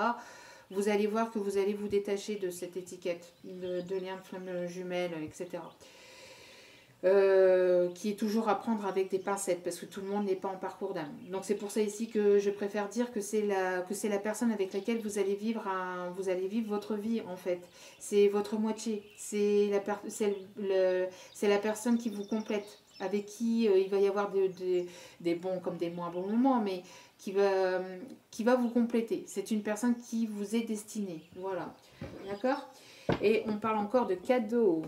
vous allez voir que vous allez vous détacher de cette étiquette de lien de flamme jumelle, etc. Qui est toujours à prendre avec des pincettes parce que tout le monde n'est pas en parcours d'âme. Donc c'est pour ça ici que je préfère dire que c'est la personne avec laquelle vous allez vivre votre vie en fait. C'est votre moitié. C'est la personne qui vous complète, avec qui il va y avoir des bons comme des moins bons moments, mais qui va vous compléter. C'est une personne qui vous est destinée. Voilà. D'accord? Et on parle encore de cadeaux.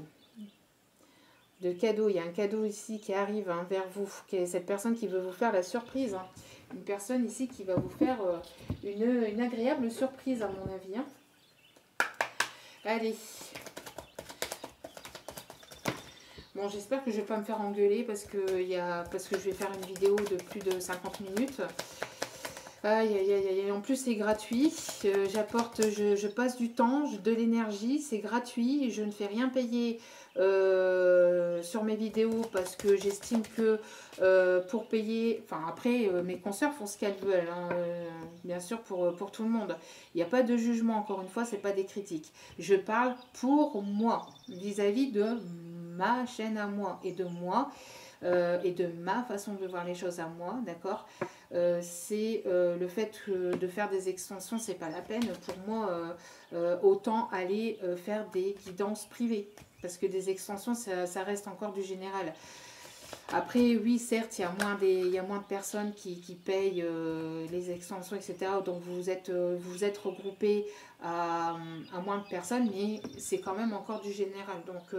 Il y a un cadeau ici qui arrive vers vous. Qui est cette personne qui veut vous faire la surprise. Hein. Une personne ici qui va vous faire une agréable surprise à mon avis. Hein. Allez. Bon, j'espère que je ne vais pas me faire engueuler parce que je vais faire une vidéo de plus de 50 minutes. Aïe, aïe, aïe, aïe. En plus, c'est gratuit. Je passe du temps, de l'énergie. C'est gratuit. Je ne fais rien payer sur mes vidéos parce que j'estime que pour payer... Enfin, après, mes consoeurs font ce qu'elles veulent. Hein, bien sûr, pour tout le monde. Il n'y a pas de jugement, encore une fois. Ce n'est pas des critiques. Je parle pour moi, vis-à-vis de ma chaîne à moi et de moi. Et de ma façon de voir les choses à moi, d'accord, c'est le fait de faire des extensions, c'est pas la peine pour moi, autant aller faire des guidances privées, parce que des extensions, ça reste encore du général. Après, oui, certes, il y a moins de personnes qui payent les extensions, etc. Donc, vous êtes regroupés à moins de personnes, mais c'est quand même encore du général. Donc,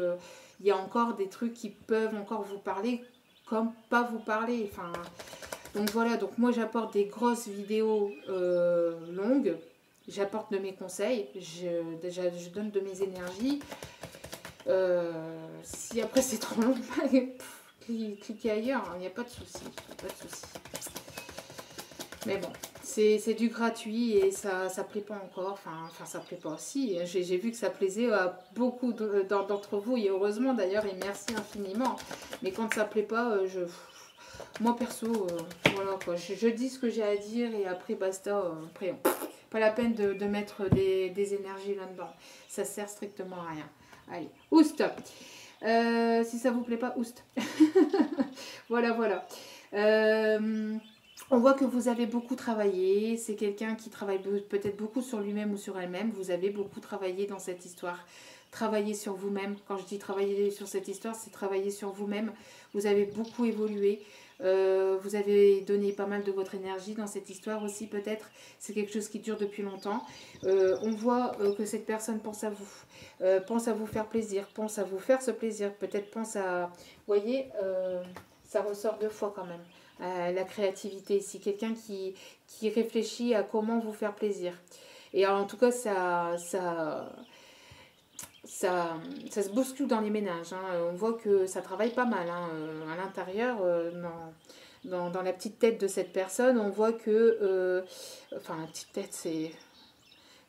il y a encore des trucs qui peuvent encore vous parler comme pas vous parler. Enfin, donc, voilà. Donc, moi, j'apporte des grosses vidéos longues. J'apporte de mes conseils. Déjà, je donne de mes énergies. Si après, c'est trop long, cliquez ailleurs, il n'y a pas de souci. Pas de souci. Mais bon, c'est du gratuit et ça plaît pas encore. Enfin, ça plaît pas aussi. J'ai vu que ça plaisait à beaucoup d'entre vous et heureusement d'ailleurs et merci infiniment. Mais quand ça plaît pas, moi perso, voilà quoi. Je dis ce que j'ai à dire et après basta. Après, pas la peine de mettre des énergies là-dedans. Ça sert strictement à rien. Allez, oust. Si ça vous plaît pas, oust. Voilà, voilà. On voit que vous avez beaucoup travaillé. C'est quelqu'un qui travaille peut-être beaucoup sur lui-même ou sur elle-même. Vous avez beaucoup travaillé dans cette histoire. Travailler sur vous-même. Quand je dis travailler sur cette histoire, c'est travailler sur vous-même. Vous avez beaucoup évolué. Vous avez donné pas mal de votre énergie dans cette histoire aussi peut-être. C'est quelque chose qui dure depuis longtemps. On voit que cette personne pense à vous faire plaisir, pense à vous faire ce plaisir. Peut-être pense à... Vous voyez, ça ressort deux fois quand même. La créativité ici, quelqu'un qui réfléchit à comment vous faire plaisir. Et alors, en tout cas, ça se bouscule dans les ménages. Hein. On voit que ça travaille pas mal hein. À l'intérieur, dans la petite tête de cette personne. On voit que... enfin, la petite tête, c'est...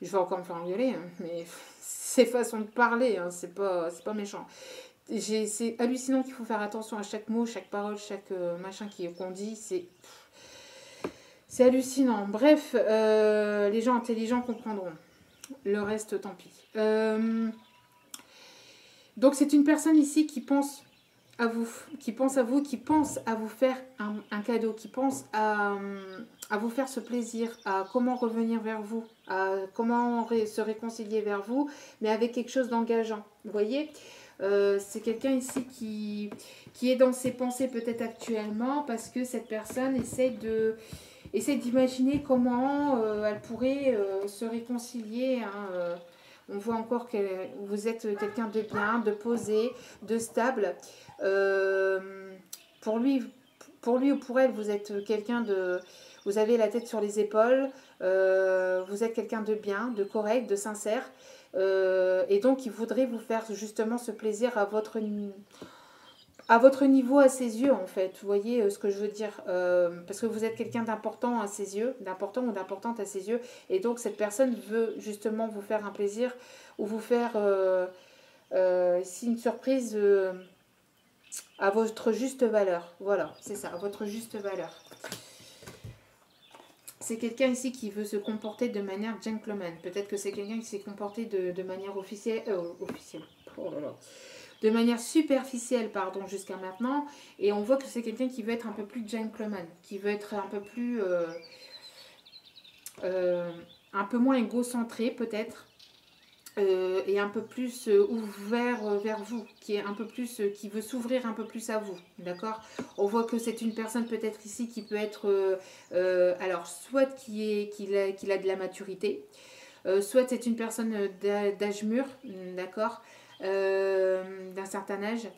Je vais encore me faire engueuler, hein, mais c'est façon de parler, hein, c'est pas méchant. C'est hallucinant qu'il faut faire attention à chaque mot, chaque parole, chaque machin qu'on dit. C'est hallucinant. Bref, les gens intelligents comprendront. Le reste, tant pis. Donc c'est une personne ici qui pense à vous, qui pense à vous, qui pense à vous faire un cadeau, qui pense à vous faire ce plaisir, à comment revenir vers vous, à comment se réconcilier vers vous, mais avec quelque chose d'engageant. Vous voyez, c'est quelqu'un ici qui est dans ses pensées peut-être actuellement parce que cette personne essaie d'imaginer comment elle pourrait se réconcilier. Hein, on voit encore que vous êtes quelqu'un de bien, de posé, de stable. Pour lui ou pour elle, vous êtes quelqu'un de... Vous avez la tête sur les épaules, vous êtes quelqu'un de bien, de correct, de sincère. Et donc, il voudrait vous faire justement ce plaisir à votre niveau, à ses yeux, en fait. Vous voyez ce que je veux dire parce que vous êtes quelqu'un d'important à ses yeux, d'important ou d'importante à ses yeux. Et donc, cette personne veut justement vous faire un plaisir ou vous faire ici une surprise à votre juste valeur. Voilà, c'est ça, à votre juste valeur. C'est quelqu'un ici qui veut se comporter de manière gentleman. Peut-être que c'est quelqu'un qui s'est comporté de manière officielle. Oh là là. De manière superficielle, pardon, jusqu'à maintenant. Et on voit que c'est quelqu'un qui veut être un peu plus gentleman, qui veut être un peu plus... un peu moins égocentré, peut-être. Et un peu plus ouvert vers vous, qui est un peu plus, qui veut s'ouvrir un peu plus à vous, d'accord. On voit que c'est une personne peut-être ici qui peut être, alors soit qu'il a de la maturité, soit c'est une personne d'âge mûr, d'accord, d'un certain âge.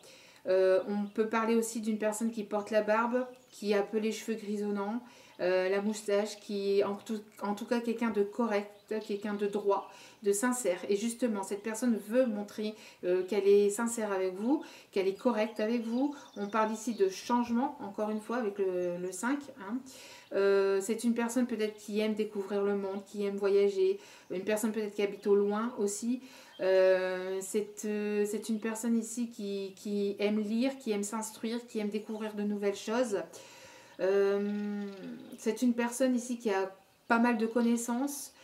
On peut parler aussi d'une personne qui porte la barbe, qui a un peu les cheveux grisonnants, la moustache, qui est en tout cas quelqu'un de correct, quelqu'un de droit, de sincère. Et justement, cette personne veut montrer qu'elle est sincère avec vous, qu'elle est correcte avec vous. On parle ici de changement, encore une fois, avec le 5. Hein. C'est une personne peut-être qui aime découvrir le monde, qui aime voyager, une personne peut-être qui habite au loin aussi. C'est une personne ici qui aime lire, qui aime s'instruire, qui aime découvrir de nouvelles choses. C'est une personne ici qui a pas mal de connaissances,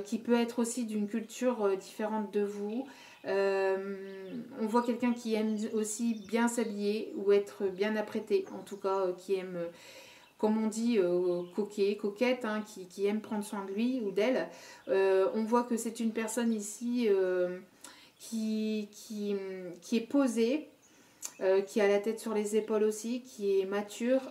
qui peut être aussi d'une culture différente de vous. On voit quelqu'un qui aime aussi bien s'habiller ou être bien apprêté, en tout cas qui aime, comme on dit, coquette, hein, qui aime prendre soin de lui ou d'elle. On voit que c'est une personne ici qui est posée, qui a la tête sur les épaules aussi, qui est mature.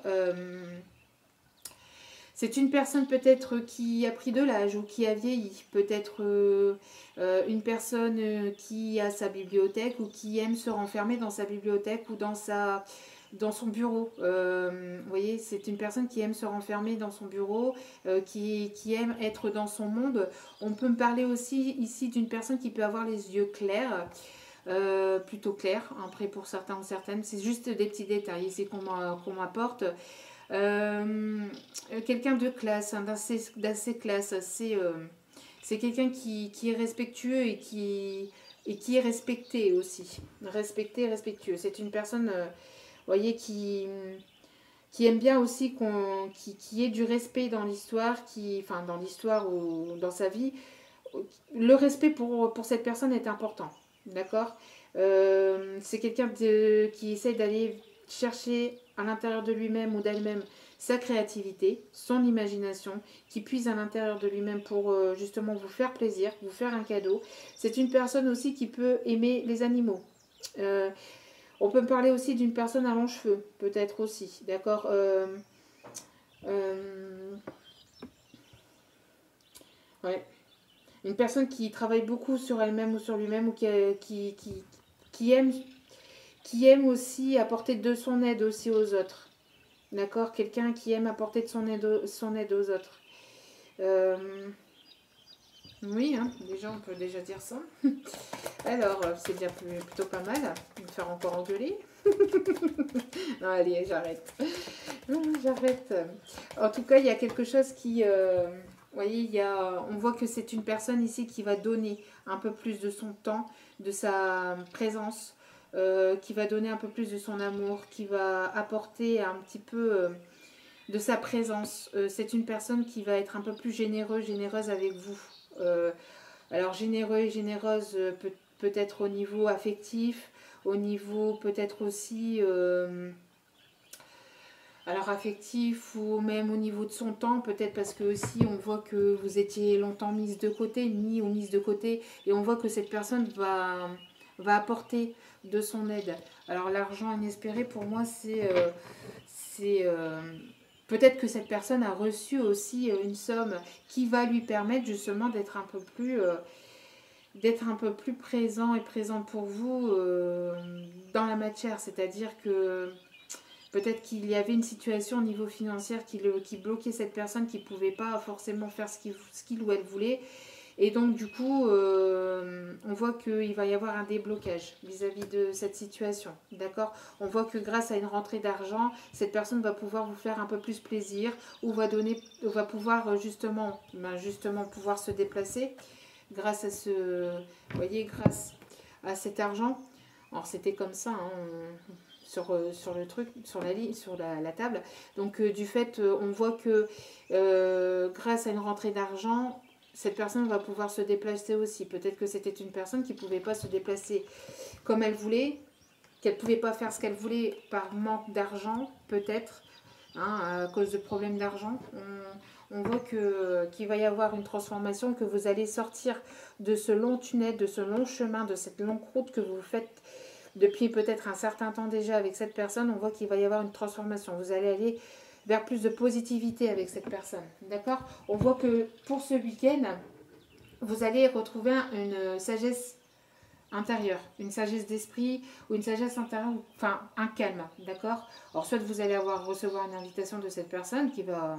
C'est une personne peut-être qui a pris de l'âge ou qui a vieilli. Peut-être une personne qui a sa bibliothèque ou qui aime se renfermer dans sa bibliothèque ou dans son bureau. Vous voyez, c'est une personne qui aime se renfermer dans son bureau, qui aime être dans son monde. On peut me parler aussi ici d'une personne qui peut avoir les yeux clairs. Plutôt clairs, après pour certains ou certaines. C'est juste des petits détails ici qu'on m'apporte. Quelqu'un de classe, hein, d'assez classe, c'est quelqu'un qui est respectueux et qui est respecté aussi. Respecté, respectueux. C'est une personne, vous voyez, qui aime bien aussi qui ait du respect dans l'histoire, enfin dans l'histoire ou dans sa vie. Le respect pour cette personne est important, d'accord. C'est quelqu'un qui essaie d'aller chercher à l'intérieur de lui-même ou d'elle-même sa créativité, son imagination, qui puise à l'intérieur de lui-même pour justement vous faire plaisir, vous faire un cadeau. C'est une personne aussi qui peut aimer les animaux. On peut me parler aussi d'une personne à longs cheveux, peut-être aussi, d'accord. Ouais. Une personne qui travaille beaucoup sur elle-même ou sur lui-même ou qui aime aussi apporter de son aide aussi aux autres. D'accord. Quelqu'un qui aime apporter de son aide aux autres. Oui, hein, déjà on peut déjà dire ça. Alors, c'est déjà plutôt pas mal. Me faire encore engueuler. Non, allez, j'arrête. J'arrête. En tout cas, il y a quelque chose qui... vous voyez, on voit que c'est une personne ici qui va donner un peu plus de son temps, de sa présence, qui va donner un peu plus de son amour, qui va apporter un petit peu de sa présence. C'est une personne qui va être un peu plus généreuse avec vous. Alors généreux et généreuse peut-être au niveau affectif, au niveau peut-être aussi... alors affectif ou même au niveau de son temps, peut-être parce que aussi on voit que vous étiez longtemps mis de côté, mis ou mise de côté, et on voit que cette personne va apporter de son aide. Alors l'argent inespéré pour moi c'est peut-être que cette personne a reçu aussi une somme qui va lui permettre justement d'être un peu plus présent et présent pour vous dans la matière, c'est-à-dire que peut-être qu'il y avait une situation au niveau financier qui bloquait cette personne, qui ne pouvait pas forcément faire ce qu'il ou elle voulait. Et donc, du coup, on voit qu'il va y avoir un déblocage vis-à-vis de cette situation. D'accord. On voit que grâce à une rentrée d'argent, cette personne va pouvoir vous faire un peu plus plaisir ou va pouvoir justement pouvoir se déplacer grâce à vous voyez, grâce à cet argent. Alors, c'était comme ça, hein, sur le truc, sur la table. Donc du fait, on voit que grâce à une rentrée d'argent, cette personne va pouvoir se déplacer aussi. Peut-être que c'était une personne qui ne pouvait pas se déplacer comme elle voulait, qu'elle ne pouvait pas faire ce qu'elle voulait par manque d'argent, peut-être, hein, à cause de problèmes d'argent. On voit qu'il va y avoir une transformation, que vous allez sortir de ce long tunnel, de ce long chemin, de cette longue route que vous faites depuis peut-être un certain temps déjà avec cette personne. On voit qu'il va y avoir une transformation. Vous allez aller vers plus de positivité avec cette personne. D'accord. On voit que pour ce week-end, vous allez retrouver une sagesse intérieure, une sagesse d'esprit ou une sagesse intérieure, enfin un calme. D'accord. Alors soit vous allez recevoir une invitation de cette personne qui va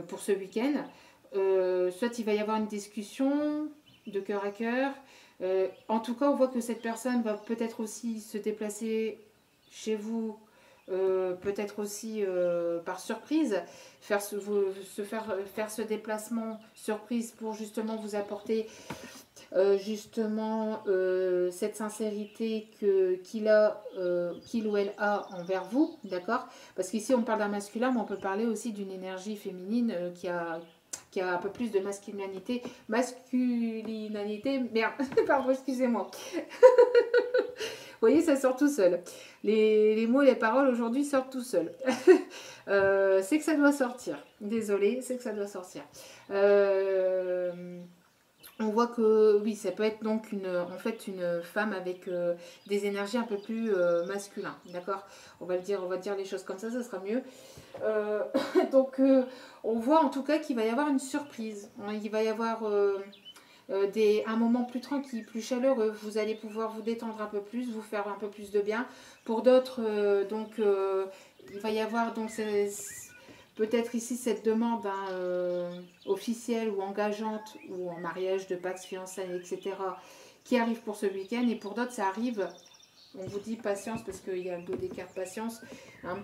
pour ce week-end, soit il va y avoir une discussion de cœur à cœur. En tout cas, on voit que cette personne va peut-être aussi se déplacer chez vous, peut-être aussi par surprise, faire ce déplacement surprise pour justement vous apporter cette sincérité qu'il ou elle a envers vous, d'accord. Parce qu'ici on parle d'un masculin, mais on peut parler aussi d'une énergie féminine qui a un peu plus de masculinité, merde, pardon, excusez-moi. Vous voyez, ça sort tout seul. Les mots et les paroles aujourd'hui sortent tout seuls. C'est que ça doit sortir. Désolée, c'est que ça doit sortir. On voit que oui, ça peut être donc en fait une femme avec des énergies un peu plus masculines, d'accord? On va dire les choses comme ça sera mieux. Euh, donc on voit en tout cas qu'il va y avoir une surprise. Il va y avoir un moment plus tranquille, plus chaleureux. Vous allez pouvoir vous détendre un peu plus, vous faire un peu plus de bien. Pour d'autres, il va y avoir donc peut-être ici cette demande hein, officielle ou engageante ou en mariage, de Pax, fiançailles, etc. qui arrive pour ce week-end. Et pour d'autres, ça arrive. On vous dit patience parce qu'il y a le dos des cartes patience. Hein.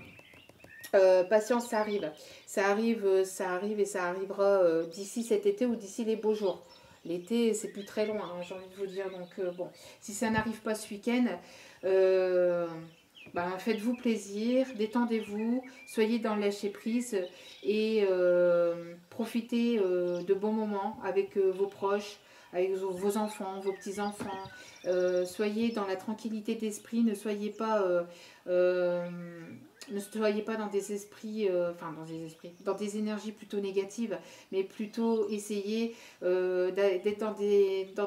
Patience, ça arrive. Ça arrive et ça arrivera d'ici cet été ou d'ici les beaux jours. L'été, c'est plus très loin, hein, j'ai envie de vous dire. Donc, bon, si ça n'arrive pas ce week-end, euh, faites-vous plaisir, détendez-vous, soyez dans le lâcher-prise et profitez de bons moments avec vos proches, avec vos enfants, vos petits-enfants. Soyez dans la tranquillité d'esprit, ne soyez pas dans des esprits, dans des énergies plutôt négatives, mais plutôt essayez d'être dans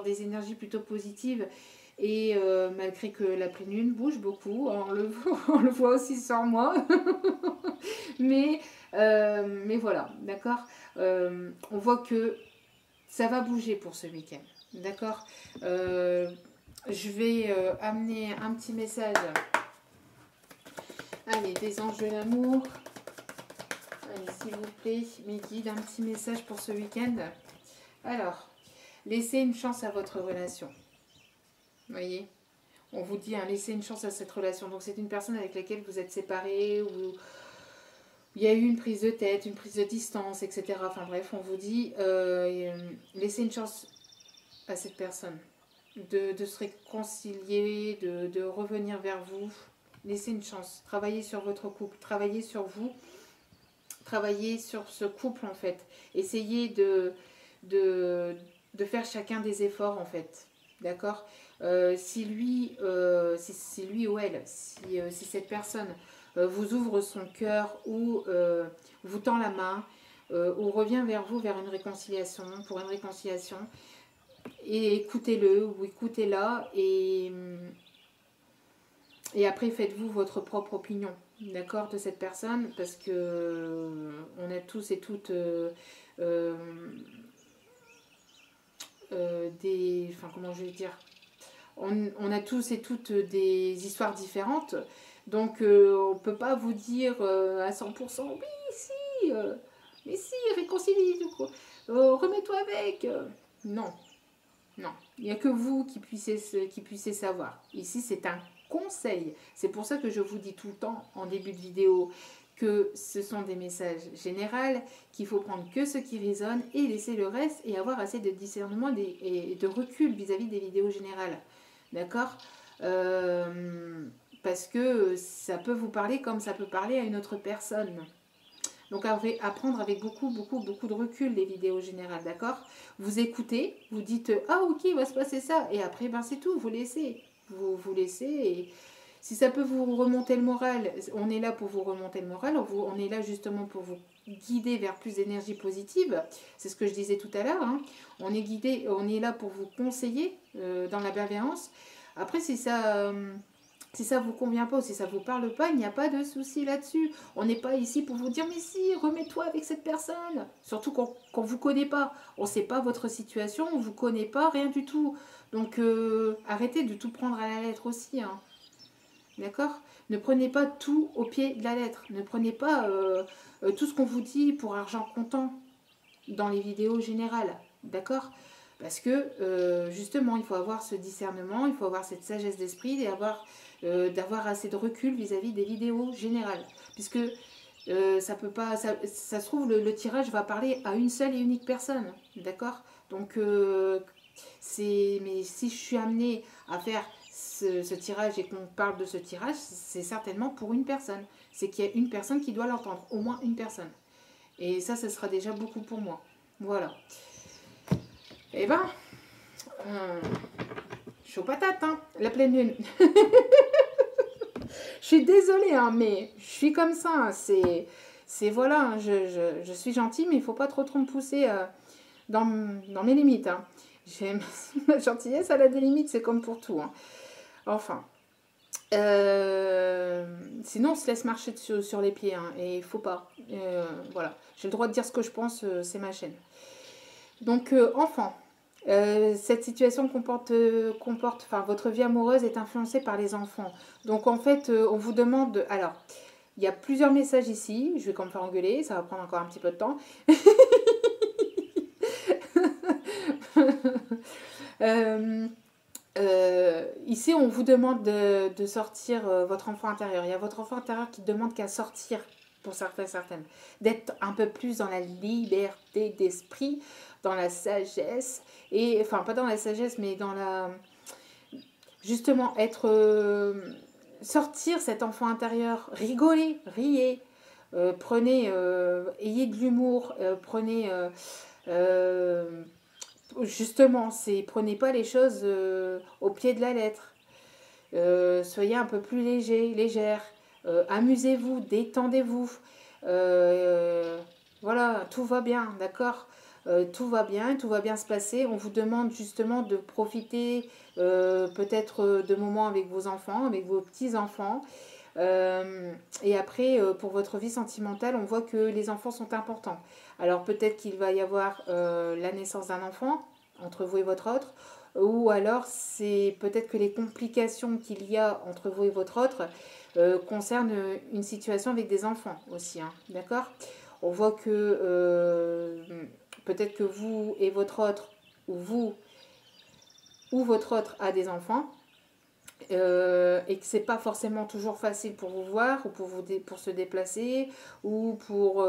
des énergies plutôt positives. Et malgré que la pleine lune bouge beaucoup, on le voit aussi sur moi, mais voilà, d'accord. On voit que ça va bouger pour ce week-end, d'accord. Je vais amener un petit message. Allez, des anges de l'amour. Allez, s'il vous plaît, mes guides, un petit message pour ce week-end. Alors, laissez une chance à votre relation. Vous voyez, on vous dit, hein, laissez une chance à cette relation. Donc, c'est une personne avec laquelle vous êtes séparés ou il y a eu une prise de tête, une prise de distance, etc. Enfin bref, on vous dit, laissez une chance à cette personne de se réconcilier, de revenir vers vous. Laissez une chance. Travaillez sur votre couple, travaillez sur vous, travaillez sur ce couple en fait. Essayez de faire chacun des efforts en fait. D'accord. Si lui ou elle, si cette personne vous ouvre son cœur ou vous tend la main ou revient vers vous vers une réconciliation, pour une réconciliation, et écoutez-le ou écoutez-la et après faites-vous votre propre opinion, d'accord, de cette personne, parce que on a tous et toutes comment je vais dire, on a tous et toutes des histoires différentes, donc on ne peut pas vous dire à 100% oui, si, mais si, réconcilie, remets-toi avec. Non, non, il n'y a que vous qui puissiez savoir. Ici, c'est un conseil. C'est pour ça que je vous dis tout le temps en début de vidéo que ce sont des messages généraux, qu'il faut prendre que ce qui résonne et laisser le reste et avoir assez de discernement et de recul vis-à-vis des vidéos générales. D'accord. Parce que ça peut vous parler comme ça peut parler à une autre personne. Donc apprendre avec beaucoup de recul les vidéos générales, d'accord. Vous écoutez, vous dites ah ok, il va se passer ça, et après ben c'est tout, vous laissez. Vous laissez, et si ça peut vous remonter le moral, on est là pour vous remonter le moral, on est là justement pour vous guider vers plus d'énergie positive, c'est ce que je disais tout à l'heure, hein. On est là pour vous conseiller dans la bienveillance. Après si ça vous convient pas ou si ça vous parle pas, il n'y a pas de souci là-dessus. On n'est pas ici pour vous dire mais si, remets-toi avec cette personne. Surtout qu'on vous connaît pas. On sait pas votre situation, on vous connaît pas, rien du tout. Donc arrêtez de tout prendre à la lettre aussi. Hein. D'accord. Ne prenez pas tout au pied de la lettre. Ne prenez pas tout ce qu'on vous dit pour argent comptant dans les vidéos générales. D'accord. Parce que justement, il faut avoir ce discernement, il faut avoir cette sagesse d'esprit et d'avoir assez de recul vis-à-vis des vidéos générales. Puisque ça peut pas, ça se trouve, le tirage va parler à une seule et unique personne. D'accord. Donc, mais si je suis amenée à faire ce tirage et qu'on parle de ce tirage, c'est certainement pour une personne. C'est qu'il y a une personne qui doit l'entendre, au moins une personne. Et ça, ce sera déjà beaucoup pour moi. Voilà. Eh ben, chaud patate, hein, la pleine lune. Je suis désolée, hein, mais je suis comme ça. Hein, c'est voilà, hein, je suis gentille, mais il ne faut pas trop me pousser dans mes limites. Hein. J'aime la gentillesse, elle a des limites, c'est comme pour tout. Hein. Enfin. Sinon, on se laisse marcher dessus, sur les pieds. Hein, et il faut pas. Voilà. J'ai le droit de dire ce que je pense, c'est ma chaîne. Donc, enfant. Cette situation enfin, votre vie amoureuse est influencée par les enfants. Donc, en fait, on vous demande. Alors, il y a plusieurs messages ici. Je vais quand même faire engueuler. Ça va prendre encore un petit peu de temps. Ici, on vous demande de sortir votre enfant intérieur. Il y a votre enfant intérieur qui demande qu'à sortir, pour certaines, d'être un peu plus dans la liberté d'esprit, dans la sagesse, et enfin, pas dans la sagesse, mais dans la. Justement, être. Sortir cet enfant intérieur, rigoler, riez, prenez, ayez de l'humour, prenez. Justement, prenez pas les choses au pied de la lettre. Soyez un peu plus léger, légère. Amusez-vous, détendez-vous. Voilà, tout va bien, d'accord. Tout va bien se passer. On vous demande justement de profiter peut-être de moments avec vos enfants, avec vos petits-enfants. Et après, pour votre vie sentimentale, on voit que les enfants sont importants. Alors peut-être qu'il va y avoir la naissance d'un enfant entre vous et votre autre, ou alors c'est peut-être que les complications qu'il y a entre vous et votre autre concernent une situation avec des enfants aussi, hein, d'accord. On voit que peut-être que vous et votre autre, ou votre autre a des enfants, et que c'est pas forcément toujours facile pour vous voir ou pour se déplacer ou pour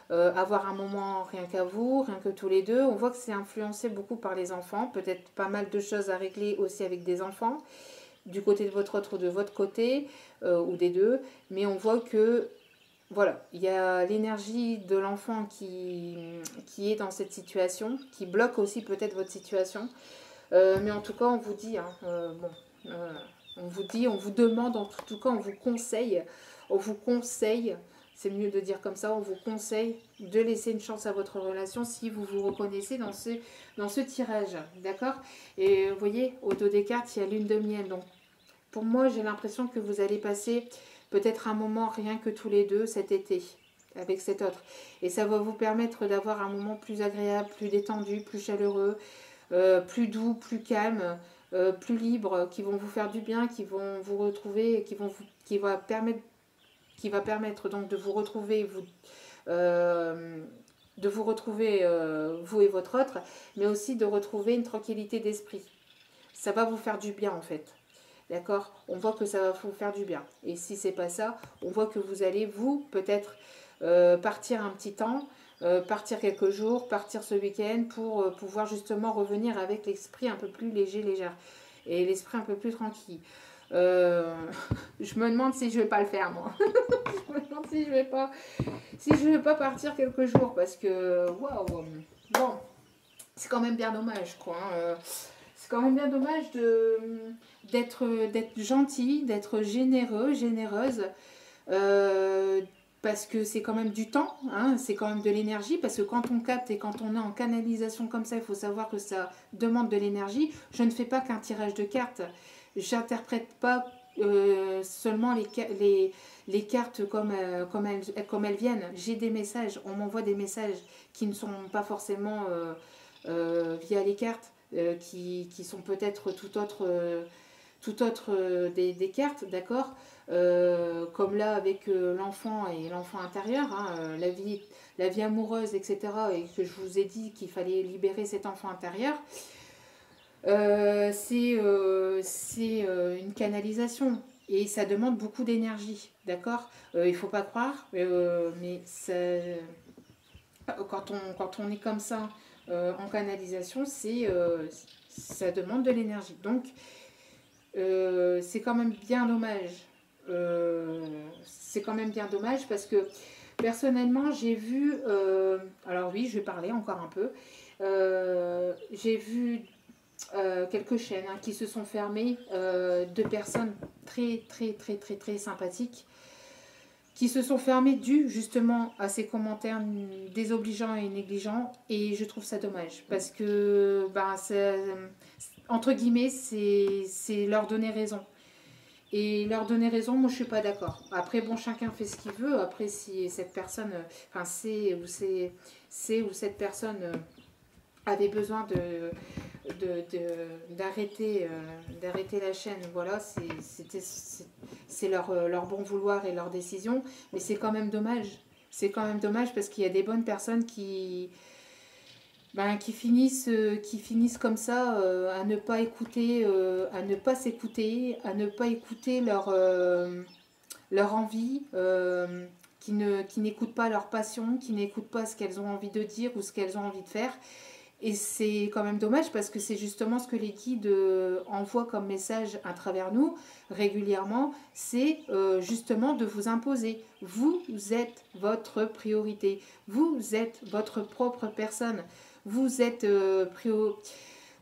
avoir un moment rien qu'à vous, rien que tous les deux. On voit que c'est influencé beaucoup par les enfants, peut-être pas mal de choses à régler aussi avec des enfants, du côté de votre autre ou de votre côté, ou des deux, mais on voit que voilà, il y a l'énergie de l'enfant qui est dans cette situation, qui bloque aussi peut-être votre situation. Mais en tout cas, on vous dit, hein, on vous dit, on vous demande, en tout cas, on vous conseille, c'est mieux de dire comme ça, on vous conseille de laisser une chance à votre relation si vous vous reconnaissez dans ce tirage, d'accord. Et vous voyez, au dos des cartes, il y a lune de miel. Donc, pour moi, j'ai l'impression que vous allez passer peut-être un moment rien que tous les deux cet été avec cet autre. Et ça va vous permettre d'avoir un moment plus agréable, plus détendu, plus chaleureux, plus doux, plus calme, plus libre, qui vont vous faire du bien, qui vont vous retrouver, qui va permettre donc de vous retrouver, vous et votre autre, mais aussi de retrouver une tranquillité d'esprit. Ça va vous faire du bien en fait. D'accord. On voit que ça va vous faire du bien. Et si c'est pas ça, on voit que vous allez, vous, peut-être partir un petit temps, partir quelques jours, partir ce week-end pour pouvoir justement revenir avec l'esprit un peu plus léger, légère. Et l'esprit un peu plus tranquille. Je me demande si je vais pas le faire, moi. Je me demande si je vais pas partir quelques jours parce que, waouh, bon, c'est quand même bien dommage, quoi. Hein. C'est quand même bien dommage d'être gentil, d'être généreux, généreuse, parce que c'est quand même du temps, hein, c'est quand même de l'énergie, parce que quand on capte et quand on est en canalisation comme ça, il faut savoir que ça demande de l'énergie. Je ne fais pas qu'un tirage de cartes, j'interprète pas seulement les cartes comme elles viennent. J'ai des messages, on m'envoie des messages qui ne sont pas forcément via les cartes. Qui sont peut-être tout autre des cartes, d'accord. Comme là avec l'enfant et l'enfant intérieur, hein, la vie amoureuse, etc. Et que je vous ai dit qu'il fallait libérer cet enfant intérieur. C'est une canalisation et ça demande beaucoup d'énergie, d'accord. Il ne faut pas croire, mais quand on est comme ça en canalisation, ça demande de l'énergie. Donc, c'est quand même bien dommage. C'est quand même bien dommage parce que personnellement, j'ai vu. Alors, oui, je vais parler encore un peu. J'ai vu quelques chaînes qui se sont fermées de personnes très, très, très, très, très sympathiques qui se sont fermés dû justement à ces commentaires désobligeants et négligents. Et je trouve ça dommage parce que, ben, entre guillemets, c'est leur donner raison. Et leur donner raison, moi je suis pas d'accord. Après, bon, chacun fait ce qu'il veut. Après, si cette personne, enfin, c'est ou cette personne avait besoin d'arrêter la chaîne, voilà, c'est leur bon vouloir et leur décision. Mais c'est quand même dommage. C'est quand même dommage parce qu'il y a des bonnes personnes qui finissent comme ça à ne pas écouter, à ne pas s'écouter, à ne pas écouter leur envie, qui n'écoutent pas leur passion, qui n'écoutent pas ce qu'elles ont envie de dire ou ce qu'elles ont envie de faire. Et c'est quand même dommage parce que c'est justement ce que les guides envoient comme message à travers nous régulièrement, c'est justement de vous imposer. Vous êtes votre priorité, vous êtes votre propre personne, vous êtes,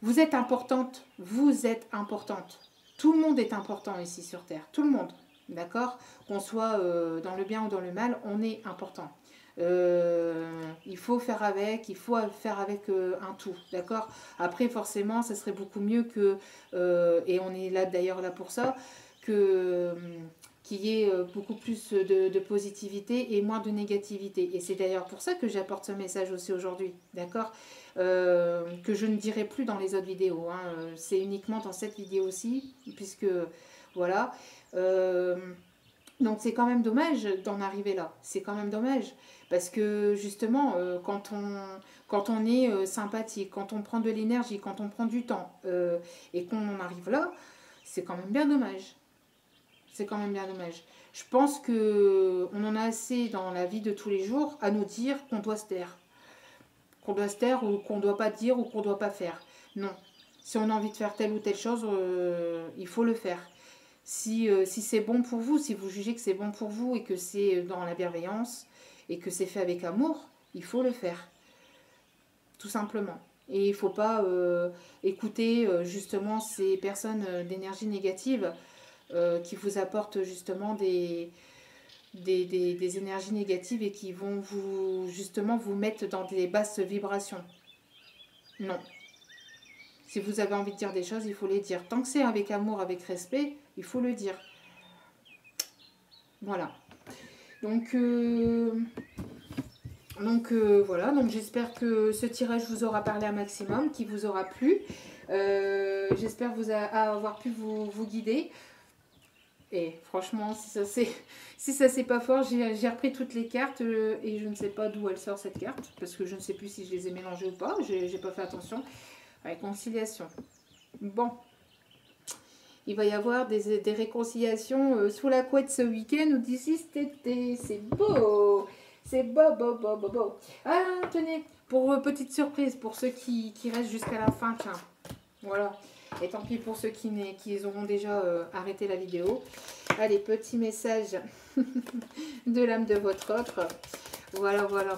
vous êtes importante, vous êtes importante. Tout le monde est important ici sur Terre, tout le monde, d'accord? Qu'on soit dans le bien ou dans le mal, on est important. Il faut faire avec un tout, d'accord. Après forcément ça serait beaucoup mieux que et on est là d'ailleurs là pour ça, que qu'il y ait beaucoup plus de positivité et moins de négativité, et c'est d'ailleurs pour ça que j'apporte ce message aussi aujourd'hui, d'accord. Que je ne dirai plus dans les autres vidéos, hein. C'est uniquement dans cette vidéo aussi, puisque voilà. Donc c'est quand même dommage d'en arriver là. C'est quand même dommage. Parce que justement, quand on est sympathique, quand on prend de l'énergie, quand on prend du temps, et qu'on en arrive là, c'est quand même bien dommage. C'est quand même bien dommage. Je pense qu'on en a assez dans la vie de tous les jours à nous dire qu'on doit se taire. Qu'on doit se taire ou qu'on ne doit pas dire ou qu'on ne doit pas faire. Non. Si on a envie de faire telle ou telle chose, il faut le faire. Si c'est bon pour vous, si vous jugez que c'est bon pour vous et que c'est dans la bienveillance et que c'est fait avec amour, il faut le faire. Tout simplement. Et il ne faut pas écouter justement ces personnes d'énergie négative qui vous apportent justement des énergies négatives et qui vont justement vous mettre dans des basses vibrations. Non. Si vous avez envie de dire des choses, il faut les dire. Tant que c'est avec amour, avec respect, il faut le dire. Voilà. Donc voilà. Donc j'espère que ce tirage vous aura parlé un maximum, qu'il vous aura plu. J'espère avoir pu vous guider. Et franchement, si ça c'est pas fort, j'ai repris toutes les cartes et je ne sais pas d'où elle sort cette carte, parce que je ne sais plus si je les ai mélangées ou pas. J'ai pas fait attention. Réconciliation. Bon. Il va y avoir des réconciliations sous la couette ce week-end ou d'ici cet été. C'est beau. C'est beau, beau, beau, beau, beau. Ah, tenez, pour petite surprise, pour ceux qui restent jusqu'à la fin, tiens. Voilà. Et tant pis pour ceux qui auront déjà arrêté la vidéo. Allez, petit message de l'âme de votre autre. Voilà, voilà.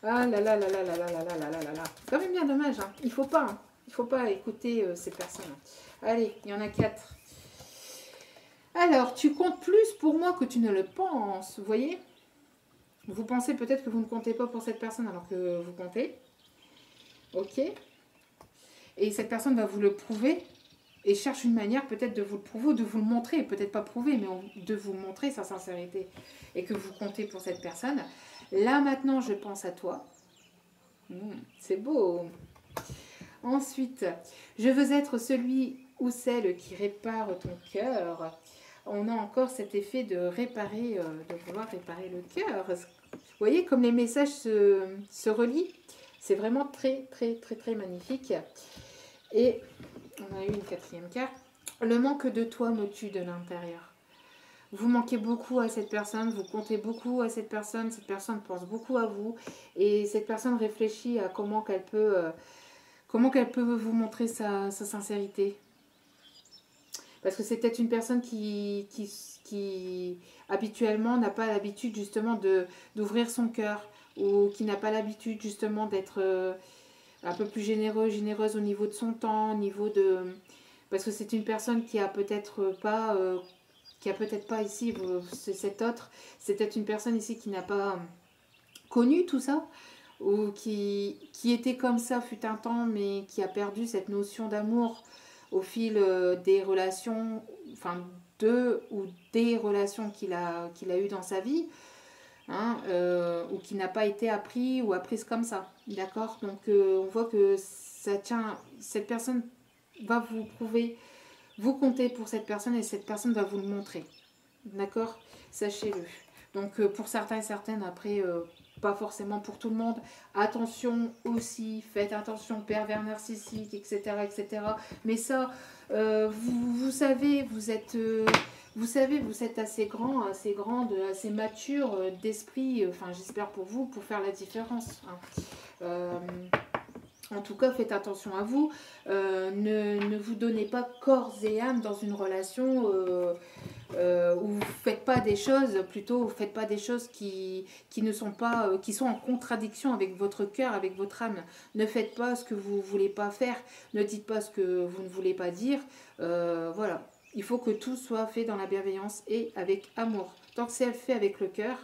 Ah là là là là là là là là là là là là. C'est quand même bien dommage, hein. Il faut pas écouter ces personnes. Allez, il y en a 4. Alors, tu comptes plus pour moi que tu ne le penses. Vous voyez? Vous pensez peut-être que vous ne comptez pas pour cette personne alors que vous comptez. Ok. Et cette personne va vous le prouver et cherche une manière peut-être de vous le prouver ou de vous le montrer. Peut-être pas prouver, mais de vous montrer sa sincérité. Et que vous comptez pour cette personne. Là, maintenant, je pense à toi. C'est beau. Ensuite, je veux être celui ou celle qui répare ton cœur. On a encore cet effet de réparer, de vouloir réparer le cœur. Vous voyez comme les messages se relient. C'est vraiment très, très, très, très magnifique. Et on a eu une 4e carte. Le manque de toi me tue de l'intérieur. Vous manquez beaucoup à cette personne, vous comptez beaucoup à cette personne pense beaucoup à vous. Et cette personne réfléchit à comment qu'elle peut vous montrer sa sincérité. Parce que c'est peut-être une personne qui habituellement n'a pas l'habitude justement d'ouvrir son cœur, ou qui n'a pas l'habitude justement d'être un peu plus généreuse au niveau de son temps, au niveau de... Parce que c'est une personne qui a peut-être pas... qui qui a peut-être pas ici, cet autre, c'est peut-être une personne ici qui n'a pas connu tout ça, ou qui était comme ça fut un temps, mais qui a perdu cette notion d'amour au fil des relations, enfin deux ou des relations qu'il a eues dans sa vie, hein, ou qui n'a pas été appris ou apprise comme ça, d'accord. Donc on voit que ça tient, cette personne va vous prouver, vous comptez pour cette personne et cette personne va vous le montrer, d'accord, sachez-le. Donc pour certains et certaines, après pas forcément pour tout le monde, attention aussi, faites attention, pervers narcissique, etc., etc. Mais ça, vous savez, vous êtes assez grand, assez grande, assez mature d'esprit, enfin j'espère pour vous, pour faire la différence, hein. En tout cas, faites attention à vous. Ne vous donnez pas corps et âme dans une relation où vous faites pas des choses, plutôt vous faites pas des choses qui ne sont pas, qui sont en contradiction avec votre cœur, avec votre âme. Ne faites pas ce que vous voulez pas faire. Ne dites pas ce que vous ne voulez pas dire. Voilà. Il faut que tout soit fait dans la bienveillance et avec amour. Tant que c'est fait avec le cœur,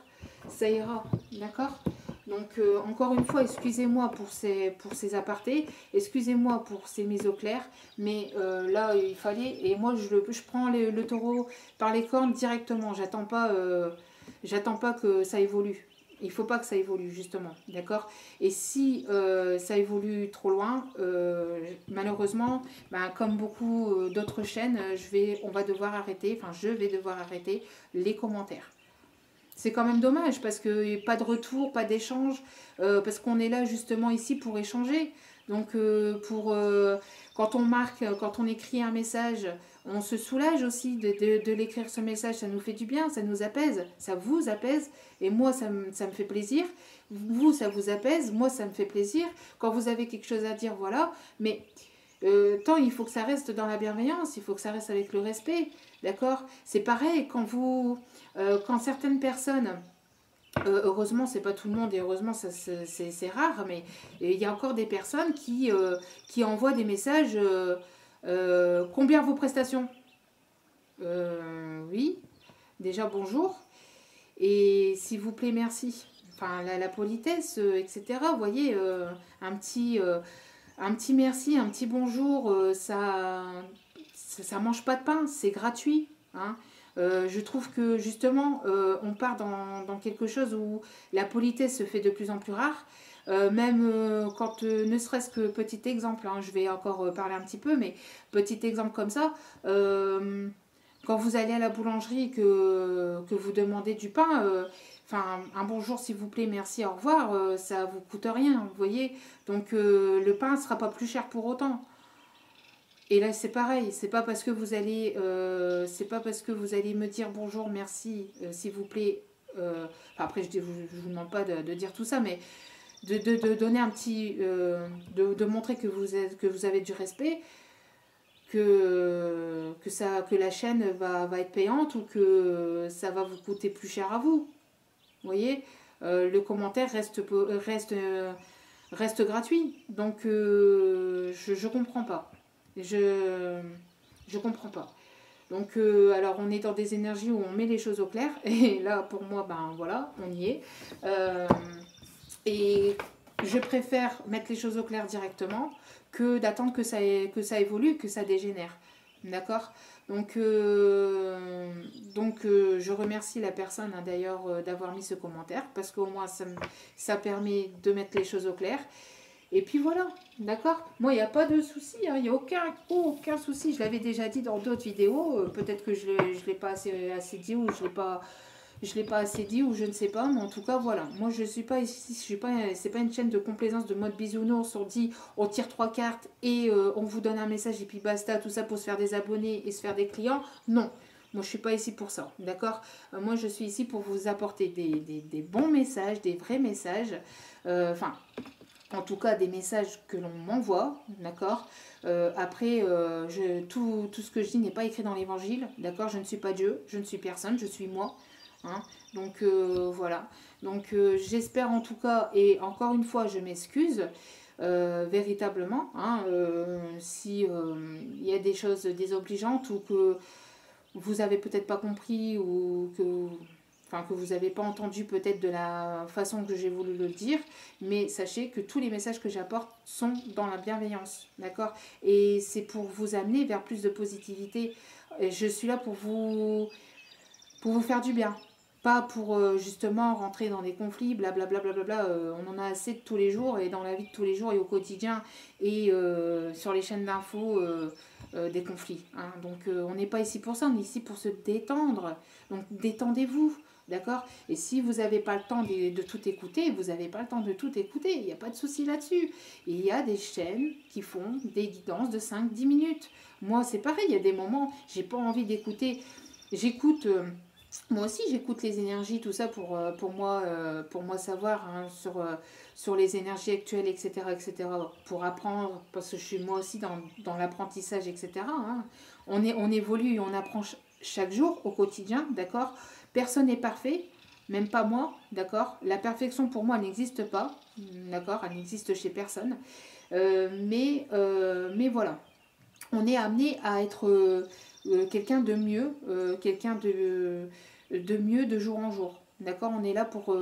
ça ira. D'accord ? Donc, encore une fois, excusez-moi pour ces apartés, excusez-moi pour ces mises au clair, mais là, il fallait, et moi, je prends le taureau par les cornes directement, j'attends pas que ça évolue. Il ne faut pas que ça évolue, justement, d'accord. Et si ça évolue trop loin, malheureusement, ben, comme beaucoup d'autres chaînes, je vais devoir arrêter les commentaires. C'est quand même dommage parce que pas de retour, pas d'échange, parce qu'on est là justement ici pour échanger. Donc quand on marque, quand on écrit un message, on se soulage aussi de l'écrire ce message, ça nous fait du bien, ça nous apaise, ça vous apaise, et moi ça me fait plaisir. Vous, ça vous apaise, moi ça me fait plaisir. Quand vous avez quelque chose à dire, voilà, mais tant il faut que ça reste dans la bienveillance, il faut que ça reste avec le respect, d'accord. C'est pareil quand certaines personnes, heureusement c'est pas tout le monde et heureusement c'est rare, mais il y a encore des personnes qui envoient des messages, combien vos prestations, oui, déjà bonjour, et s'il vous plaît merci, enfin la politesse, etc. Vous voyez, un petit merci, un petit bonjour, ça mange pas de pain, c'est gratuit, hein. Je trouve que justement, on part dans quelque chose où la politesse se fait de plus en plus rare. Même quand, ne serait-ce que petit exemple, hein, je vais encore parler un petit peu, mais petit exemple comme ça, quand vous allez à la boulangerie que vous demandez du pain, un bonjour s'il vous plaît, merci, au revoir, ça vous coûte rien, vous voyez. Donc le pain ne sera pas plus cher pour autant. Et là c'est pareil, c'est pas parce que vous allez me dire bonjour, merci, s'il vous plaît. Après je vous demande pas de dire tout ça, mais de donner un petit, de montrer que vous avez du respect, que la chaîne va être payante ou que ça va vous coûter plus cher à vous. Vous voyez, le commentaire reste gratuit. Donc je comprends pas. Je comprends pas. Donc alors on est dans des énergies où on met les choses au clair. Et là pour moi, ben voilà, on y est. Et je préfère mettre les choses au clair directement que d'attendre que ça évolue, que ça dégénère. D'accord. Donc je remercie la personne, hein, d'ailleurs, d'avoir mis ce commentaire, parce qu'au moins ça permet de mettre les choses au clair. Et puis voilà, d'accord. Moi, il n'y a pas de souci, hein, il n'y a aucun souci. Je l'avais déjà dit dans d'autres vidéos, peut-être que je ne l'ai pas assez dit ou je l'ai pas assez dit ou je ne sais pas, mais en tout cas voilà, moi je suis pas ici, c'est pas une chaîne de complaisance de mode bisounours, on dit on tire 3 cartes et on vous donne un message et puis basta, tout ça pour se faire des abonnés et se faire des clients. Non, moi je suis pas ici pour ça, d'accord. Moi je suis ici pour vous apporter des bons messages, des vrais messages, en tout cas des messages que l'on m'envoie, d'accord. Après, tout ce que je dis n'est pas écrit dans l'évangile, d'accord. Je ne suis pas Dieu, je ne suis personne, je suis moi. Hein. Donc voilà. Donc j'espère en tout cas, et encore une fois je m'excuse véritablement, hein, si il y a des choses désobligeantes ou que vous avez peut-être pas compris ou que, enfin, que vous n'avez pas entendu peut-être de la façon que j'ai voulu le dire, mais sachez que tous les messages que j'apporte sont dans la bienveillance, d'accord? Et c'est pour vous amener vers plus de positivité. Et je suis là pour vous faire du bien. Pas pour justement rentrer dans des conflits, blablabla, on en a assez de tous les jours et dans la vie de tous les jours et au quotidien et sur les chaînes d'infos des conflits. Hein. Donc on n'est pas ici pour ça, on est ici pour se détendre. Donc détendez-vous, d'accord? Et si vous n'avez pas le temps de tout écouter, vous n'avez pas le temps de tout écouter, il n'y a pas de souci là-dessus. Il y a des chaînes qui font des guidances de 5-10 minutes. Moi c'est pareil, il y a des moments, j'ai pas envie d'écouter, j'écoute... moi aussi, j'écoute les énergies, tout ça pour moi savoir hein, sur les énergies actuelles, etc., etc., pour apprendre, parce que je suis moi aussi dans l'apprentissage, etc. Hein. On évolue et on apprend chaque jour, au quotidien, d'accord? Personne n'est parfait, même pas moi, d'accord? La perfection, pour moi, elle n'existe pas, d'accord? Elle n'existe chez personne. Mais voilà, on est amené à être quelqu'un de mieux, quelqu'un de mieux de jour en jour. D'accord? On est là pour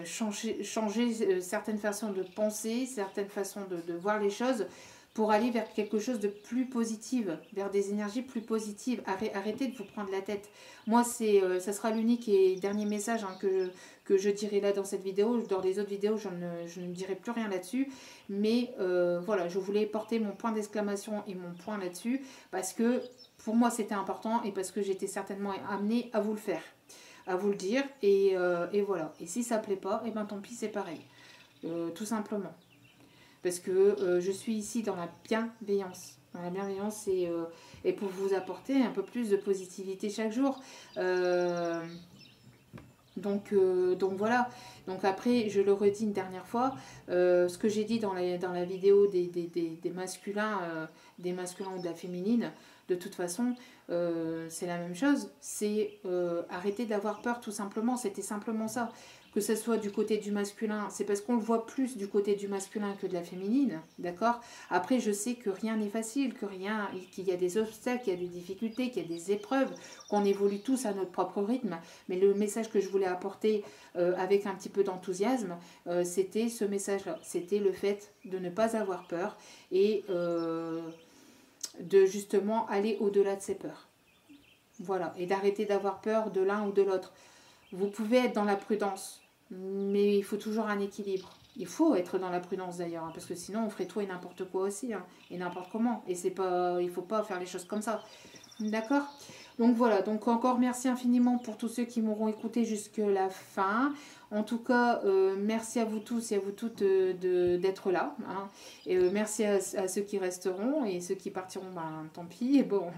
changer certaines façons de penser, certaines façons de voir les choses pour aller vers quelque chose de plus positif, vers des énergies plus positives. Arrêtez de vous prendre la tête. Moi, ça sera l'unique et dernier message hein, que je dirai là dans cette vidéo. Dans les autres vidéos, je ne dirai plus rien là-dessus. Mais voilà, je voulais porter mon point d'exclamation et mon point là-dessus parce que pour moi, c'était important et parce que j'étais certainement amenée à vous le faire, à vous le dire. Et voilà. Et si ça ne plaît pas, et ben tant pis, c'est pareil. Tout simplement. Parce que je suis ici dans la bienveillance. Dans la bienveillance et pour vous apporter un peu plus de positivité chaque jour. Donc voilà. Donc après, je le redis une dernière fois, ce que j'ai dit dans la vidéo des masculins ou de la féminine, de toute façon, c'est la même chose. C'est arrêter d'avoir peur tout simplement. C'était simplement ça. Que ce soit du côté du masculin, c'est parce qu'on le voit plus du côté du masculin que de la féminine, d'accord? Après, je sais que rien n'est facile, qu'il y a des obstacles, qu'il y a des difficultés, qu'il y a des épreuves, qu'on évolue tous à notre propre rythme. Mais le message que je voulais apporter avec un petit peu d'enthousiasme, c'était ce message-là. C'était le fait de ne pas avoir peur et de justement aller au-delà de ses peurs. Voilà, et d'arrêter d'avoir peur de l'un ou de l'autre. Vous pouvez être dans la prudence, mais il faut toujours un équilibre. Il faut être dans la prudence d'ailleurs, hein, parce que sinon on ferait tout et n'importe quoi aussi, hein, et n'importe comment. Et c'est pas, il faut pas faire les choses comme ça. D'accord? Donc voilà, donc encore merci infiniment pour tous ceux qui m'auront écouté jusqu'à la fin. En tout cas, merci à vous tous et à vous toutes d'être là. Hein. Et merci à ceux qui resteront et ceux qui partiront, ben, tant pis. Et bon,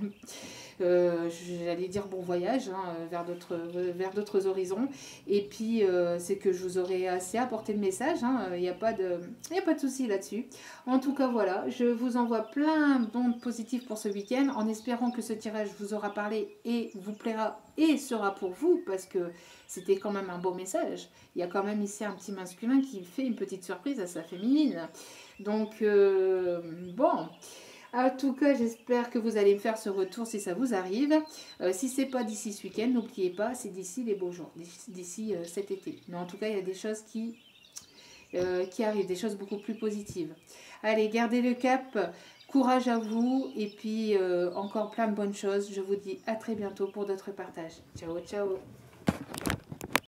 j'allais dire bon voyage hein, vers d'autres horizons. Et puis, c'est que je vous aurai assez apporté le message. Il n'y a pas de souci là-dessus. En tout cas, voilà, je vous envoie plein d'ondes positives pour ce week-end en espérant que ce tirage vous aura parlé et vous plaira et sera pour vous parce que c'était quand même un beau message. Il y a quand même ici un petit masculin qui fait une petite surprise à sa féminine. Donc, bon... En tout cas, j'espère que vous allez me faire ce retour si ça vous arrive. Si ce n'est pas d'ici ce week-end, n'oubliez pas, c'est d'ici les beaux jours, d'ici cet été. Mais en tout cas, il y a des choses qui arrivent, des choses beaucoup plus positives. Allez, gardez le cap, courage à vous et puis encore plein de bonnes choses. Je vous dis à très bientôt pour d'autres partages. Ciao, ciao.